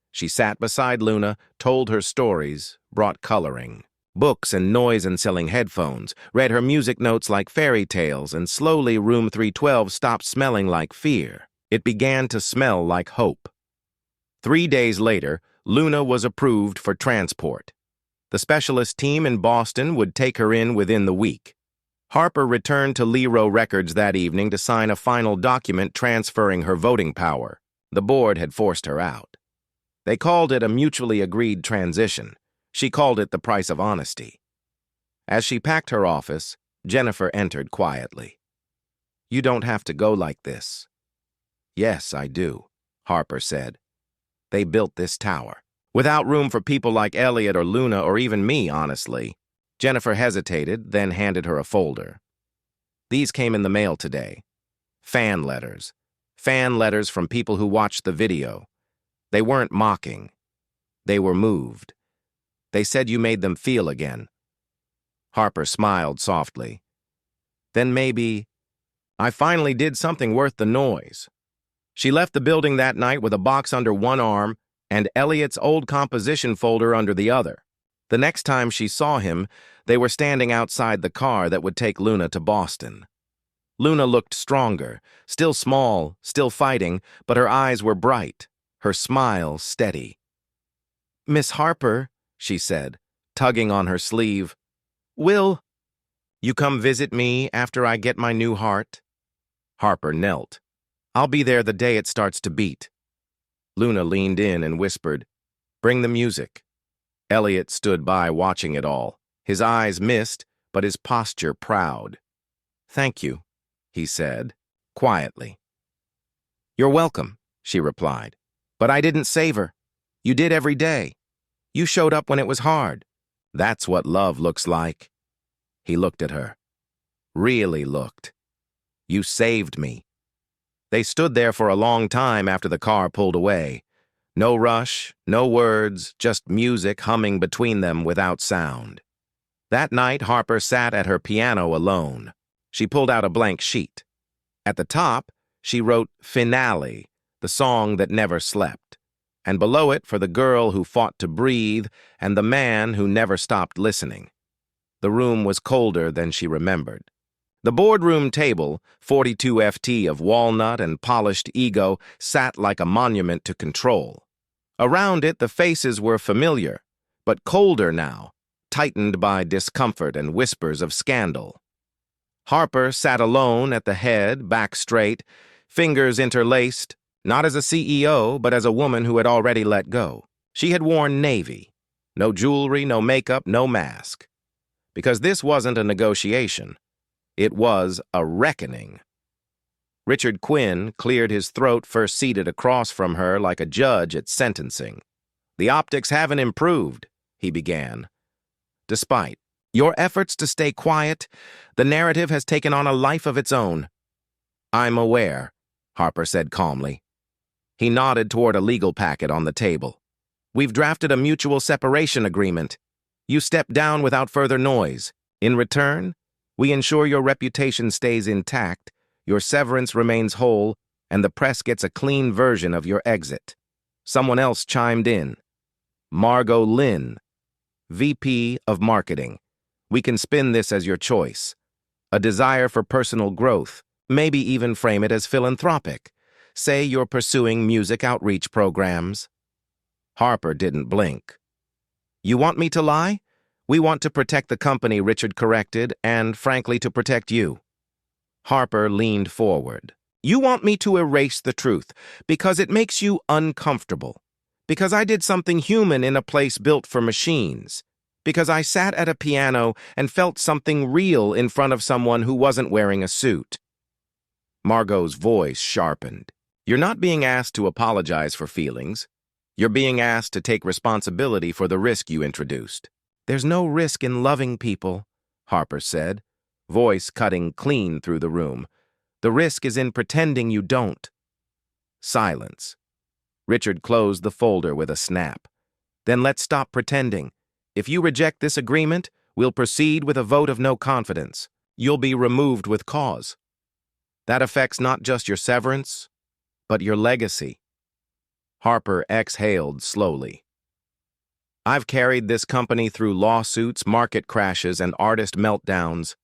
She sat beside Luna, told her stories, brought coloring, books and noise-canceling headphones, read her music notes like fairy tales, and slowly room 312 stopped smelling like fear. It began to smell like hope. 3 days later, Luna was approved for transport. The specialist team in Boston would take her in within the week. Harper returned to Lero Records that evening to sign a final document transferring her voting power. The board had forced her out. They called it a mutually agreed transition. She called it the price of honesty. As she packed her office, Jennifer entered quietly. You don't have to go like this. Yes, I do, Harper said. They built this tower. Without room for people like Elliot or Luna or even me, honestly. Jennifer hesitated, then handed her a folder. These came in the mail today. Fan letters. Fan letters from people who watched the video. They weren't mocking. They were moved. They said you made them feel again. Harper smiled softly. Then maybe I finally did something worth the noise. She left the building that night with a box under one arm and Elliot's old composition folder under the other. The next time she saw him, they were standing outside the car that would take Luna to Boston. Luna looked stronger, still small, still fighting, but her eyes were bright, her smile steady. Miss Harper, she said, tugging on her sleeve, will you come visit me after I get my new heart? Harper knelt. I'll be there the day it starts to beat. Luna leaned in and whispered, Bring the music. Elliot stood by watching it all, his eyes mist, but his posture proud. Thank you, he said. quietly. "You're welcome," she replied. "But I didn't save her. You did every day. You showed up when it was hard. That's what love looks like." He looked at her. Really looked. "You saved me." They stood there for a long time after the car pulled away. No rush, no words, just music humming between them without sound. That night, Harper sat at her piano alone. She pulled out a blank sheet. At the top, she wrote "Finale," the song that never slept, and below it for the girl who fought to breathe and the man who never stopped listening. The room was colder than she remembered. The boardroom table, 42 FT of walnut and polished ego, sat like a monument to control. Around it, the faces were familiar, but colder now, tightened by discomfort and whispers of scandal. Harper sat alone at the head, back straight, fingers interlaced, not as a CEO, but as a woman who had already let go. She had worn navy. No jewelry, no makeup, no mask. Because this wasn't a negotiation. It was a reckoning. Richard Quinn cleared his throat, first seated across from her like a judge at sentencing. "The optics haven't improved," he began. "Despite your efforts to stay quiet, the narrative has taken on a life of its own." "I'm aware," Harper said calmly. He nodded toward a legal packet on the table. "We've drafted a mutual separation agreement. You step down without further noise. In return, we ensure your reputation stays intact, your severance remains whole, and the press gets a clean version of your exit." Someone else chimed in. "Margot Lynn, VP of Marketing. We can spin this as your choice. A desire for personal growth, maybe even frame it as philanthropic. Say you're pursuing music outreach programs." Harper didn't blink. "You want me to lie? We want to protect the company," Richard corrected, "and, frankly, to protect you." Harper leaned forward. "You want me to erase the truth because it makes you uncomfortable. Because I did something human in a place built for machines. Because I sat at a piano and felt something real in front of someone who wasn't wearing a suit." Margot's voice sharpened. "You're not being asked to apologize for feelings. You're being asked to take responsibility for the risk you introduced." "There's no risk in loving people," Harper said, voice cutting clean through the room. "The risk is in pretending you don't." Silence. Richard closed the folder with a snap. "Then let's stop pretending. If you reject this agreement, we'll proceed with a vote of no confidence. You'll be removed with cause. That affects not just your severance, but your legacy." Harper exhaled slowly. "I've carried this company through lawsuits, market crashes, and artist meltdowns.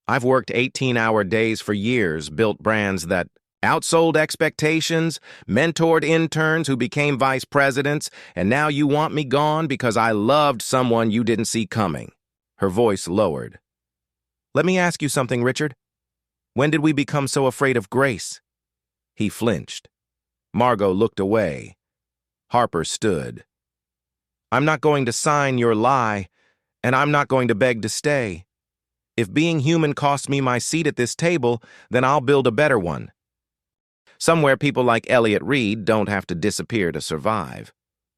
I've worked 18-hour days for years, built brands that outsold expectations, mentored interns who became vice presidents, and now you want me gone because I loved someone you didn't see coming." Her voice lowered. "Let me ask you something, Richard. When did we become so afraid of grace?" He flinched. Margot looked away. Harper stood. "I'm not going to sign your lie, and I'm not going to beg to stay. If being human costs me my seat at this table, then I'll build a better one. Somewhere people like Elliot Reed don't have to disappear to survive.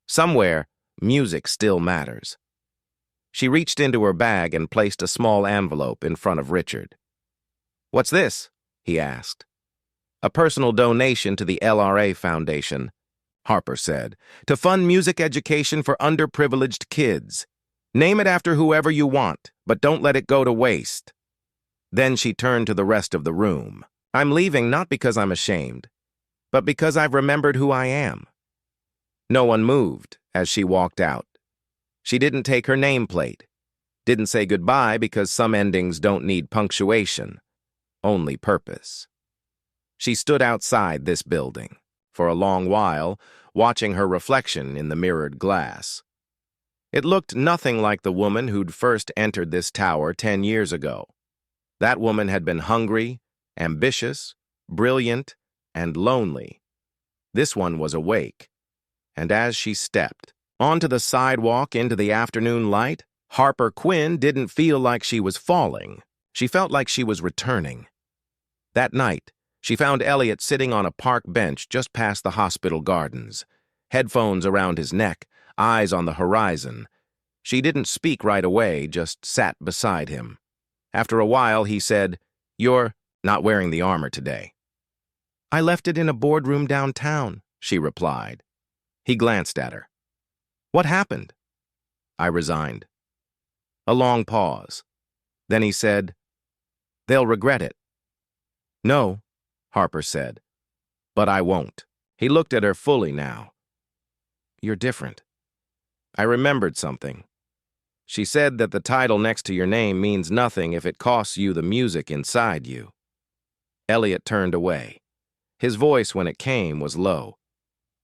Somewhere, music still matters." She reached into her bag and placed a small envelope in front of Richard. "What's this?" he asked. "A personal donation to the LRA Foundation," Harper said, "to fund music education for underprivileged kids. Name it after whoever you want, but don't let it go to waste." Then she turned to the rest of the room. "I'm leaving not because I'm ashamed, but because I've remembered who I am." No one moved as she walked out. She didn't take her nameplate, didn't say goodbye because some endings don't need punctuation, only purpose. She stood outside this building for a long while, watching her reflection in the mirrored glass. It looked nothing like the woman who'd first entered this tower 10 years ago. That woman had been hungry, ambitious, brilliant, and lonely. This one was awake. And as she stepped onto the sidewalk into the afternoon light, Harper Quinn didn't feel like she was falling. She felt like she was returning. That night, She found Elliot sitting on a park bench just past the hospital gardens, headphones around his neck, eyes on the horizon. She didn't speak right away, just sat beside him. After a while, he said, "You're not wearing the armor today." "I left it in a boardroom downtown," she replied. He glanced at her. "What happened?" "I resigned." A long pause. Then he said, "They'll regret it." "No," Harper said, "but I won't." He looked at her fully now. "You're different." I remembered something. She said that the title next to your name means nothing if it costs you the music inside you. Elliot turned away. His voice, when it came, was low.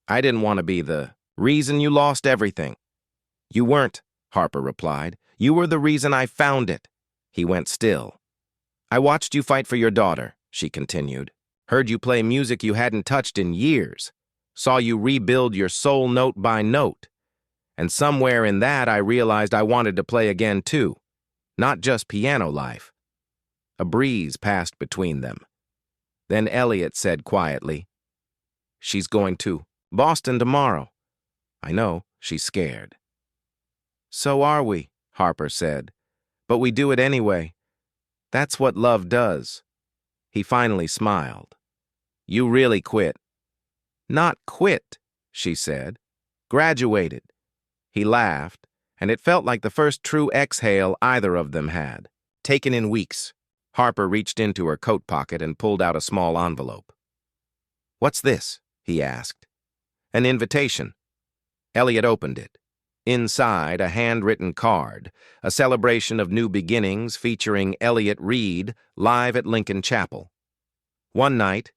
"I didn't want to be the reason you lost everything." "You weren't," Harper replied. "You were the reason I found it." He went still. "I watched you fight for your daughter," she continued. "Heard you play music you hadn't touched in years. Saw you rebuild your soul note by note. And somewhere in that I realized I wanted to play again too. Not just piano life." A breeze passed between them. Then Elliot said quietly, "She's going to Boston tomorrow." "I know," she's scared. "So are we," Harper said. "But we do it anyway. That's what love does." He finally smiled. "You really quit." "Not quit," she said. "Graduated." He laughed, and it felt like the first true exhale either of them had. Taken in weeks. Harper reached into her coat pocket and pulled out a small envelope. "What's this?" he asked. "An invitation." Elliot opened it. Inside, a handwritten card, a celebration of new beginnings featuring Elliot Reed live at Lincoln Chapel. One night,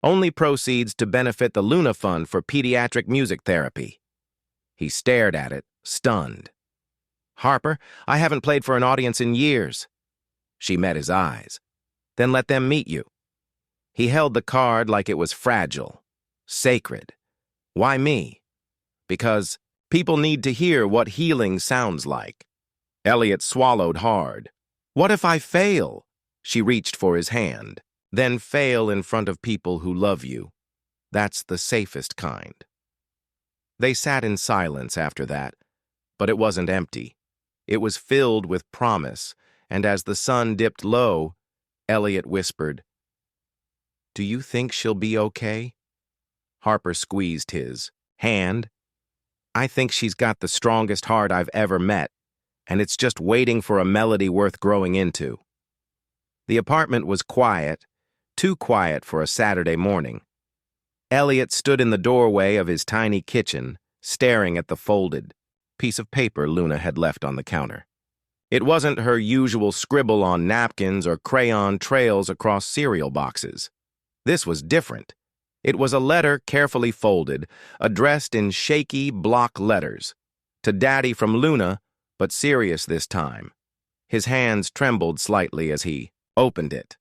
only proceeds to benefit the Luna Fund for pediatric music therapy. He stared at it, stunned. "Harper, I haven't played for an audience in years." She met his eyes. "Then let them meet you." He held the card like it was fragile, sacred. "Why me?" "Because people need to hear what healing sounds like." Elliot swallowed hard. "What if I fail?" She reached for his hand. "Then fail in front of people who love you. That's the safest kind." They sat in silence after that, but it wasn't empty. It was filled with promise, and as the sun dipped low, Elliot whispered, "Do you think she'll be okay?" Harper squeezed his hand. "I think she's got the strongest heart I've ever met, and it's just waiting for a melody worth growing into." The apartment was quiet, too quiet for a Saturday morning. Elliot stood in the doorway of his tiny kitchen, staring at the folded piece of paper Luna had left on the counter. It wasn't her usual scribble on napkins or crayon trails across cereal boxes. This was different. It was a letter carefully folded, addressed in shaky block letters. To Daddy from Luna, but serious this time. His hands trembled slightly as he opened it.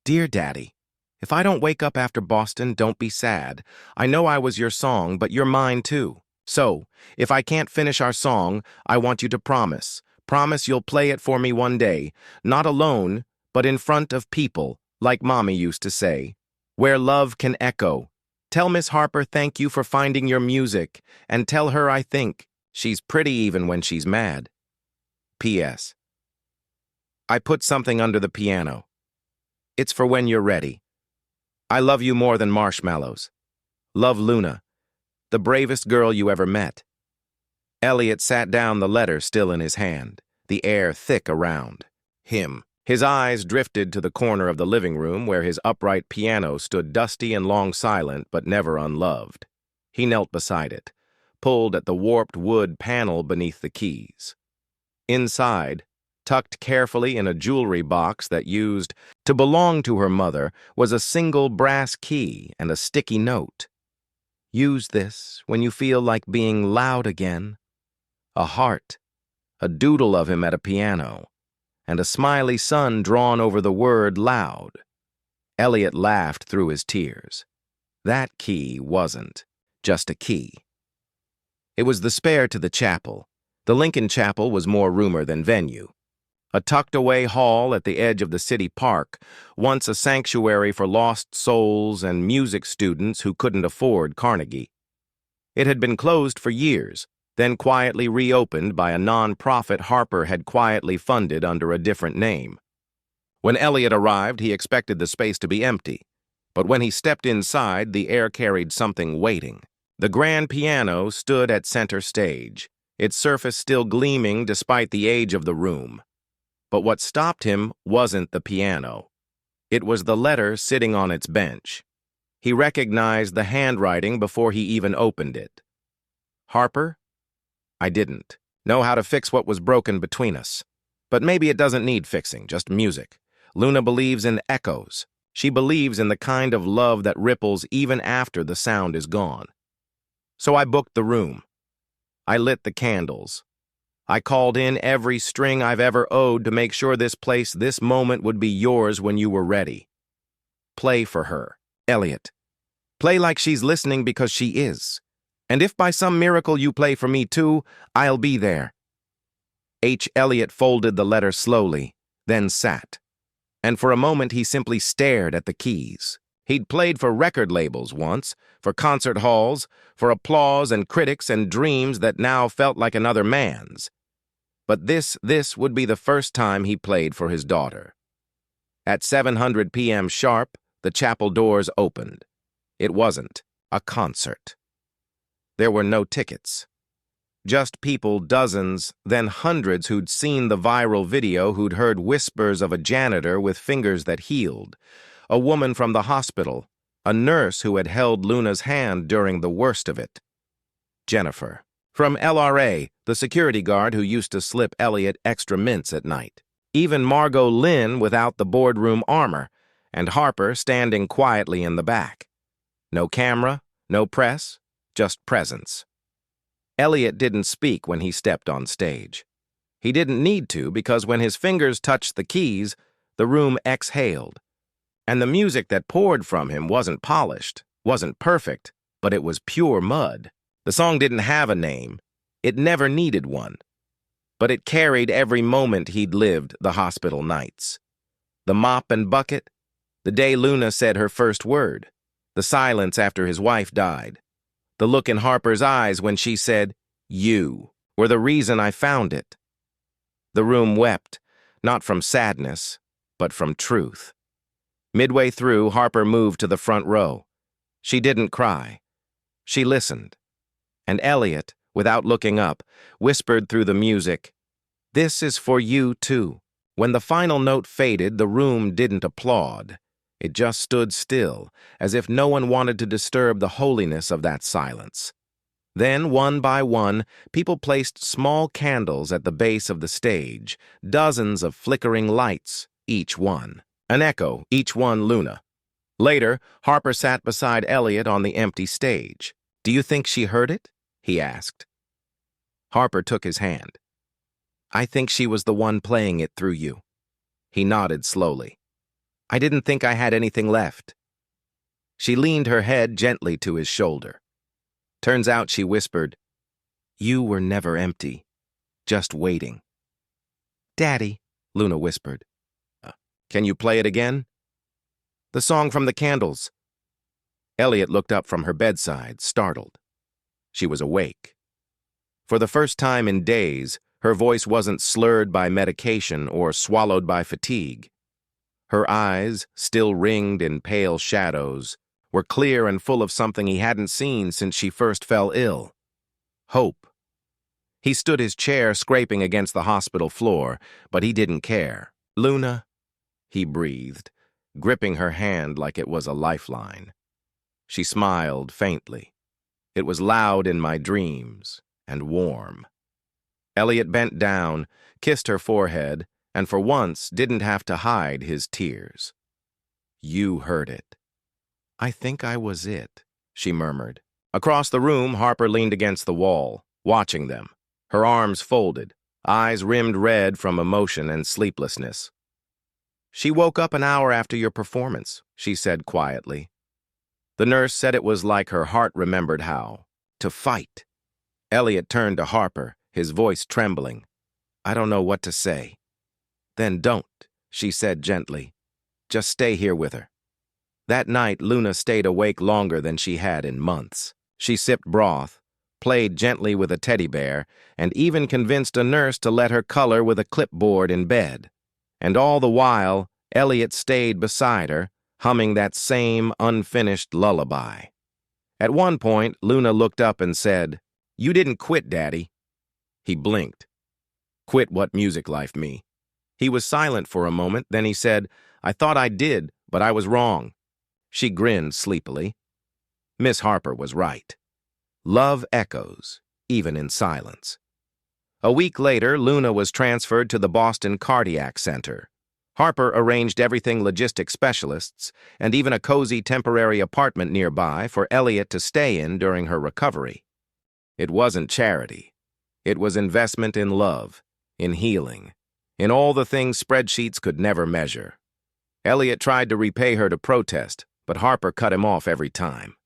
"Dear Daddy, if I don't wake up after Boston, don't be sad. I know I was your song, but you're mine too. So, if I can't finish our song, I want you to promise. Promise you'll play it for me one day, not alone, but in front of people, like Mommy used to say, where love can echo. Tell Miss Harper thank you for finding your music, and tell her I think she's pretty even when she's mad. P.S. I put something under the piano. It's for when you're ready. I love you more than marshmallows. Love, Luna, the bravest girl you ever met." Elliot sat down, the letter still in his hand, the air thick around him. His eyes drifted to the corner of the living room where his upright piano stood dusty and long silent but never unloved. He knelt beside it, pulled at the warped wood panel beneath the keys. Inside, tucked carefully in a jewelry box that used to belong to her mother, was a single brass key and a sticky note. "Use this when you feel like being loud again." A heart, a doodle of him at a piano, and a smiley sun drawn over the word loud. Elliot laughed through his tears. That key wasn't just a key. It was the spare to the chapel. The Lincoln Chapel was more rumor than venue. a tucked-away hall at the edge of the city park, once a sanctuary for lost souls and music students who couldn't afford Carnegie. It had been closed for years, then quietly reopened by a non-profit Harper had quietly funded under a different name. When Elliot arrived, he expected the space to be empty, but when he stepped inside, the air carried something waiting. The grand piano stood at center stage, its surface still gleaming despite the age of the room. But what stopped him wasn't the piano. It was the letter sitting on its bench. He recognized the handwriting before he even opened it. Harper? I didn't know how to fix what was broken between us. But maybe it doesn't need fixing, just music. Luna believes in echoes. She believes in the kind of love that ripples even after the sound is gone. So I booked the room. I lit the candles. I called in every string I've ever owed to make sure this place, this moment would be yours when you were ready. Play for her, Elliot. Play like she's listening because she is. And if by some miracle you play for me too, I'll be there. H. Elliot folded the letter slowly, then sat. And for a moment he simply stared at the keys. He'd played for record labels once, for concert halls, for applause and critics and dreams that now felt like another man's. But this would be the first time he played for his daughter. At 7:00 p.m. sharp, the chapel doors opened. It wasn't a concert. There were no tickets. Just people, dozens, then hundreds who'd seen the viral video, who'd heard whispers of a janitor with fingers that healed, a woman from the hospital, a nurse who had held Luna's hand during the worst of it. Jennifer, from LRA, the security guard who used to slip Elliot extra mints at night. Even Margot Lynn without the boardroom armor, and Harper standing quietly in the back. No camera, no press, just presence. Elliot didn't speak when he stepped on stage. He didn't need to because when his fingers touched the keys, the room exhaled. And the music that poured from him wasn't polished, wasn't perfect, but it was pure mud. The song didn't have a name. It never needed one. But it carried every moment he'd lived the hospital nights. The mop and bucket, the day Luna said her first word, the silence after his wife died, the look in Harper's eyes when she said, "You," were the reason I found it. The room wept, not from sadness, but from truth. Midway through, Harper moved to the front row. She didn't cry. She listened. And Elliot, without looking up, whispered through the music, "This is for you, too." When the final note faded, the room didn't applaud. It just stood still, as if no one wanted to disturb the holiness of that silence. Then, one by one, people placed small candles at the base of the stage, dozens of flickering lights, each one. An echo, each one Luna. Later, Harper sat beside Elliot on the empty stage. "Do you think she heard it?" he asked. Harper took his hand. "I think she was the one playing it through you." He nodded slowly. "I didn't think I had anything left." She leaned her head gently to his shoulder. Turns out, she whispered, "You were never empty, just waiting." "Daddy," Luna whispered. "Can you play it again?" "The song from the candles." Elliot looked up from her bedside, startled. She was awake. For the first time in days, her voice wasn't slurred by medication or swallowed by fatigue. Her eyes, still ringed in pale shadows, were clear and full of something he hadn't seen since she first fell ill. Hope. He stood his chair scraping against the hospital floor, but he didn't care. "Luna," he breathed, gripping her hand like it was a lifeline. She smiled faintly. It was loud in my dreams, and warm. Elliot bent down, kissed her forehead, and for once didn't have to hide his tears. "You heard it." "I think I was it," she murmured. Across the room, Harper leaned against the wall, watching them, her arms folded, eyes rimmed red from emotion and sleeplessness. "She woke up an hour after your performance," she said quietly. The nurse said it was like her heart remembered how to fight. Elliot turned to Harper, his voice trembling. "I don't know what to say." Then don't, she said gently. Just stay here with her. That night, Luna stayed awake longer than she had in months. She sipped broth, played gently with a teddy bear, and even convinced a nurse to let her color with a clipboard in bed. And all the while, Elliot stayed beside her, humming that same unfinished lullaby. At one point, Luna looked up and said, "You didn't quit, Daddy." He blinked. "Quit what music life, me?" He was silent for a moment, then he said, "I thought I did, but I was wrong." She grinned sleepily. Miss Harper was right. Love echoes, even in silence. A week later, Luna was transferred to the Boston Cardiac Center. Harper arranged everything logistic specialists and even a cozy temporary apartment nearby for Elliot to stay in during her recovery. It wasn't charity. It was investment in love, in healing, in all the things spreadsheets could never measure. Elliot tried to repay her to protest, but Harper cut him off every time.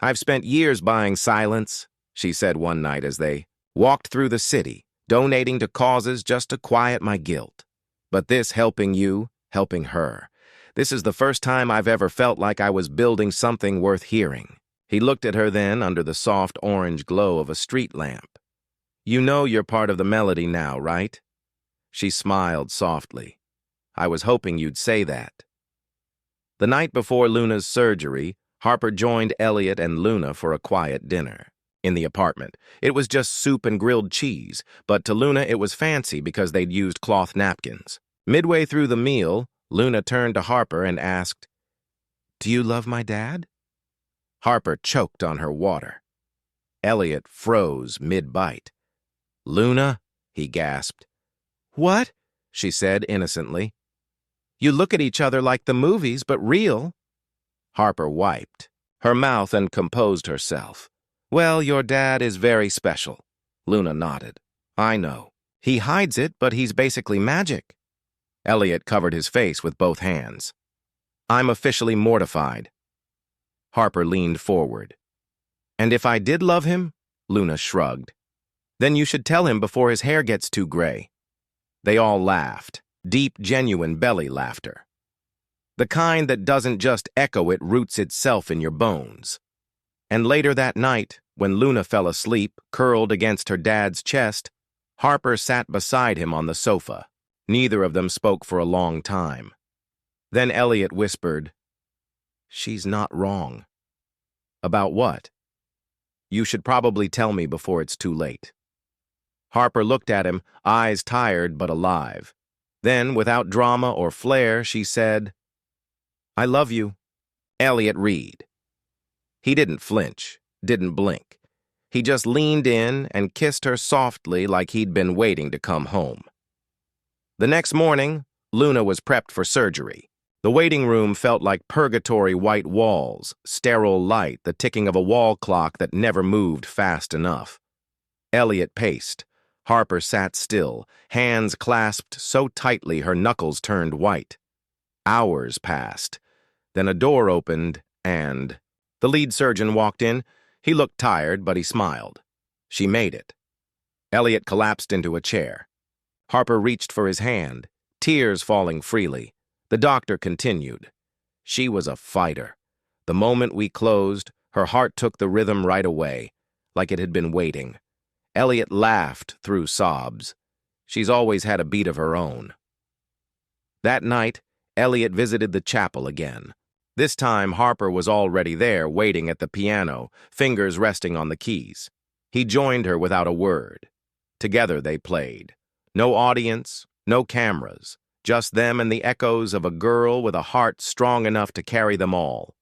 "I've spent years buying silence," she said one night as they walked through the city, donating to causes just to quiet my guilt. But this helping you, helping her. This is the first time I've ever felt like I was building something worth hearing. He looked at her then under the soft orange glow of a street lamp. "You know you're part of the melody now, right?" She smiled softly. "I was hoping you'd say that." The night before Luna's surgery, Harper joined Elliot and Luna for a quiet dinner. In the apartment, it was just soup and grilled cheese, but to Luna it was fancy because they'd used cloth napkins. Midway through the meal, Luna turned to Harper and asked, "Do you love my dad?" Harper choked on her water. Elliot froze mid-bite. "Luna?" he gasped. "What?" she said innocently. "You look at each other like the movies, but real." Harper wiped her mouth and composed herself. "Well, your dad is very special." Luna nodded. "I know. He hides it, but he's basically magic." Elliot covered his face with both hands. "I'm officially mortified." Harper leaned forward. "And if I did love him?" Luna shrugged. "Then you should tell him before his hair gets too gray." They all laughed, deep, genuine belly laughter. The kind that doesn't just echo, it roots itself in your bones. And later that night, when Luna fell asleep, curled against her dad's chest, Harper sat beside him on the sofa. Neither of them spoke for a long time. Then Elliot whispered, "She's not wrong." "About what?" "You should probably tell me before it's too late." Harper looked at him, eyes tired but alive. Then, without drama or flair, she said, "I love you, Elliot Reed." He didn't flinch, didn't blink. He just leaned in and kissed her softly like he'd been waiting to come home. The next morning, Luna was prepped for surgery. The waiting room felt like purgatory: white walls, sterile light, the ticking of a wall clock that never moved fast enough. Elliot paced. Harper sat still, hands clasped so tightly her knuckles turned white. Hours passed. Then a door opened and the lead surgeon walked in. He looked tired, but he smiled. She made it. Elliot collapsed into a chair. Harper reached for his hand, tears falling freely. The doctor continued. She was a fighter. The moment we closed, her heart took the rhythm right away, like it had been waiting. Elliot laughed through sobs. She's always had a beat of her own. That night, Elliot visited the chapel again. This time, Harper was already there, waiting at the piano, fingers resting on the keys. He joined her without a word. Together they played. No audience, no cameras, just them and the echoes of a girl with a heart strong enough to carry them all.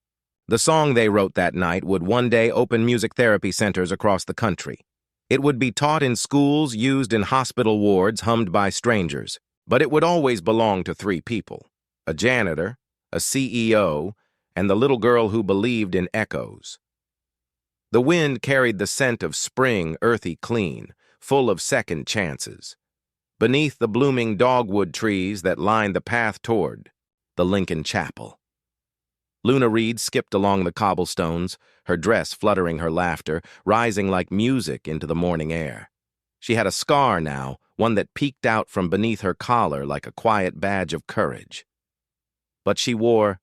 The song they wrote that night would one day open music therapy centers across the country. It would be taught in schools, used in hospital wards, hummed by strangers. But it would always belong to three people: a janitor, a CEO, and the little girl who believed in echoes. The wind carried the scent of spring, earthy clean, full of second chances. Beneath the blooming dogwood trees that lined the path toward the Lincoln Chapel. Luna Reed skipped along the cobblestones, her dress fluttering her laughter, rising like music into the morning air. She had a scar now, one that peeked out from beneath her collar like a quiet badge of courage. But she wore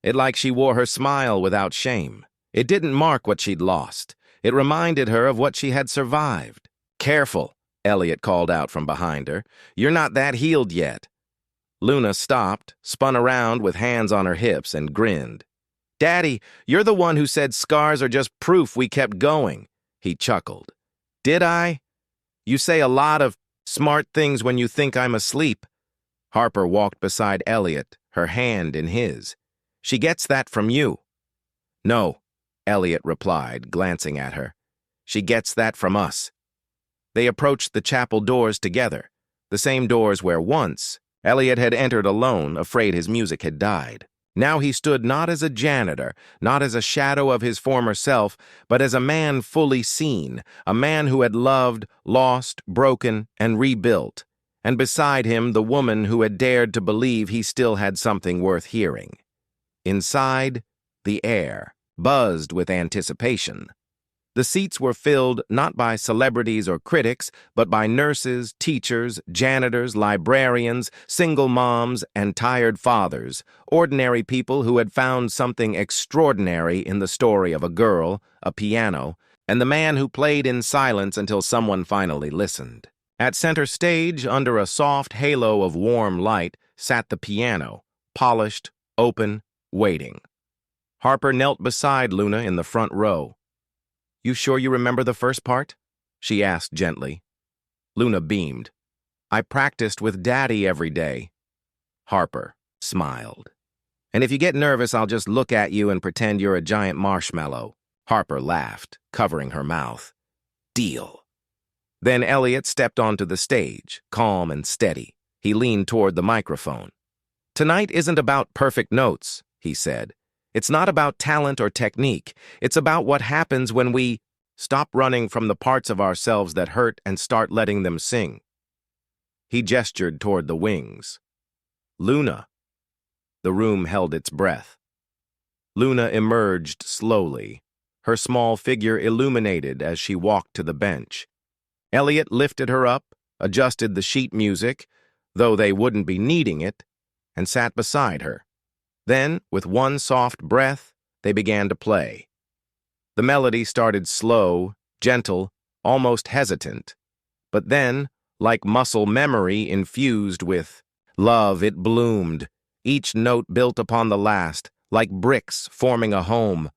her smile without shame. It didn't mark what she'd lost. It reminded her of what she had survived. "Careful," Elliot called out from behind her. "You're not that healed yet." Luna stopped, spun around with hands on her hips, and grinned. "Daddy, you're the one who said scars are just proof we kept going," he chuckled. "Did I? You say a lot of smart things when you think I'm asleep." Harper walked beside Elliot, her hand in his. "She gets that from you." "No," Elliot replied, glancing at her. "She gets that from us." They approached the chapel doors together, the same doors where once Elliot had entered alone, afraid his music had died. Now he stood not as a janitor, not as a shadow of his former self, but as a man fully seen, a man who had loved, lost, broken, and rebuilt, and beside him the woman who had dared to believe he still had something worth hearing. Inside, the air buzzed with anticipation. The seats were filled not by celebrities or critics, but by nurses, teachers, janitors, librarians, single moms, and tired fathers, ordinary people who had found something extraordinary in the story of a girl, a piano, and the man who played in silence until someone finally listened. At center stage, under a soft halo of warm light, sat the piano, polished, open, waiting. Harper knelt beside Luna in the front row. "You sure you remember the first part?" she asked gently. Luna beamed. "I practiced with Daddy every day." Harper smiled. "And if you get nervous, I'll just look at you and pretend you're a giant marshmallow." Harper laughed, covering her mouth. "Deal." Then Elliot stepped onto the stage, calm and steady. He leaned toward the microphone. "Tonight isn't about perfect notes," he said. "It's not about talent or technique. It's about what happens when we stop running from the parts of ourselves that hurt and start letting them sing." He gestured toward the wings. "Luna." The room held its breath. Luna emerged slowly, her small figure illuminated as she walked to the bench. Elliot lifted her up, adjusted the sheet music, though they wouldn't be needing it, and sat beside her. Then, with one soft breath, they began to play. The melody started slow, gentle, almost hesitant. But then, like muscle memory infused with love, it bloomed, each note built upon the last, like bricks forming a home.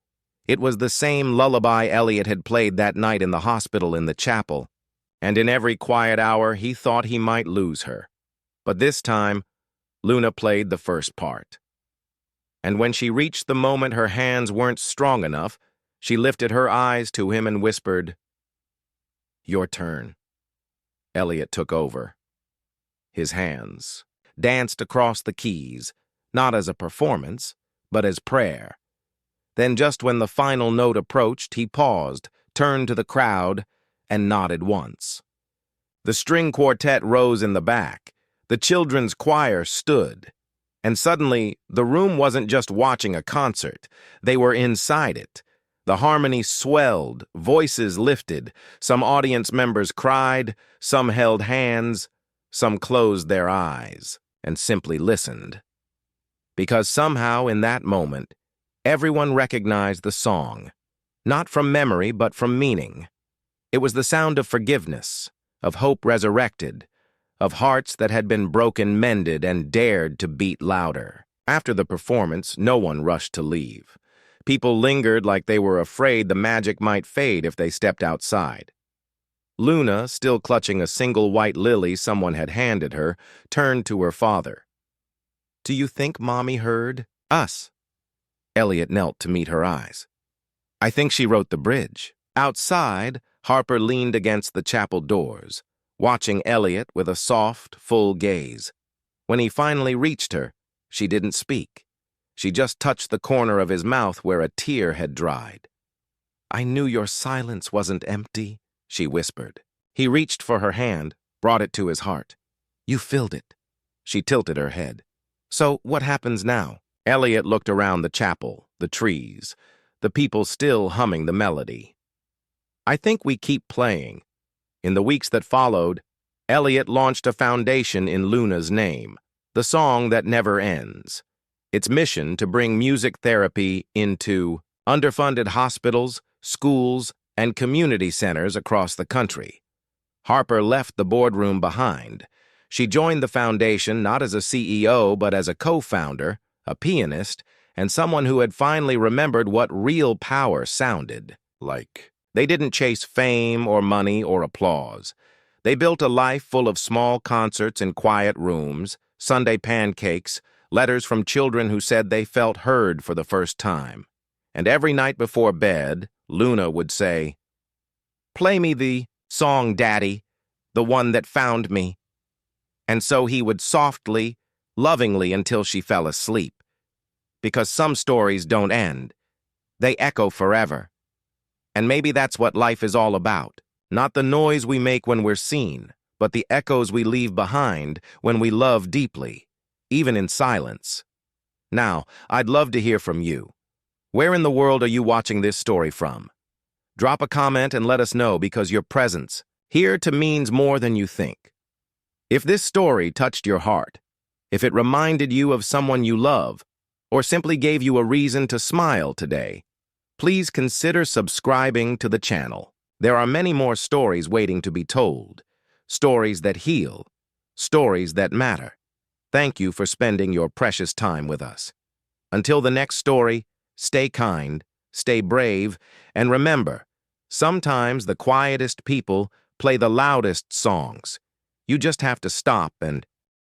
It was the same lullaby Elliot had played that night in the hospital in the chapel, and in every quiet hour he thought he might lose her. But this time, Luna played the first part. And when she reached the moment her hands weren't strong enough, she lifted her eyes to him and whispered, "Your turn." Elliot took over. His hands danced across the keys, not as a performance, but as prayer. Then just when the final note approached, he paused, turned to the crowd, and nodded once. The string quartet rose in the back. The children's choir stood. And suddenly, the room wasn't just watching a concert. They were inside it. The harmony swelled, voices lifted. Some audience members cried, some held hands, some closed their eyes and simply listened. Because somehow in that moment, everyone recognized the song, not from memory but from meaning. It was the sound of forgiveness, of hope resurrected, of hearts that had been broken mended and dared to beat louder. After the performance, no one rushed to leave. People lingered like they were afraid the magic might fade if they stepped outside. Luna, still clutching a single white lily someone had handed her, turned to her father. "Do you think Mommy heard us?" Elliot knelt to meet her eyes. "I think she wrote the bridge." Outside, Harper leaned against the chapel doors, watching Elliot with a soft, full gaze. When he finally reached her, she didn't speak. She just touched the corner of his mouth where a tear had dried. "I knew your silence wasn't empty," she whispered. He reached for her hand, brought it to his heart. "You filled it." She tilted her head. "So what happens now?" Elliot looked around the chapel, the trees, the people still humming the melody. "I think we keep playing." In the weeks that followed, Elliot launched a foundation in Luna's name, the song that never ends. Its mission to bring music therapy into underfunded hospitals, schools, and community centers across the country. Harper left the boardroom behind. She joined the foundation not as a CEO but as a co-founder, a pianist, and someone who had finally remembered what real power sounded like. They didn't chase fame or money or applause. They built a life full of small concerts in quiet rooms, Sunday pancakes, letters from children who said they felt heard for the first time. And every night before bed, Luna would say, "Play me the song, Daddy, the one that found me." And so he would softly, lovingly until she fell asleep. Because some stories don't end. They echo forever. And maybe that's what life is all about. Not the noise we make when we're seen, but the echoes we leave behind when we love deeply, even in silence. Now, I'd love to hear from you. Where in the world are you watching this story from? Drop a comment and let us know, because your presence here means more than you think. If this story touched your heart, if it reminded you of someone you love, or simply gave you a reason to smile today, please consider subscribing to the channel. There are many more stories waiting to be told. Stories that heal. Stories that matter. Thank you for spending your precious time with us. Until the next story, stay kind, stay brave, and remember, sometimes the quietest people play the loudest songs. You just have to stop and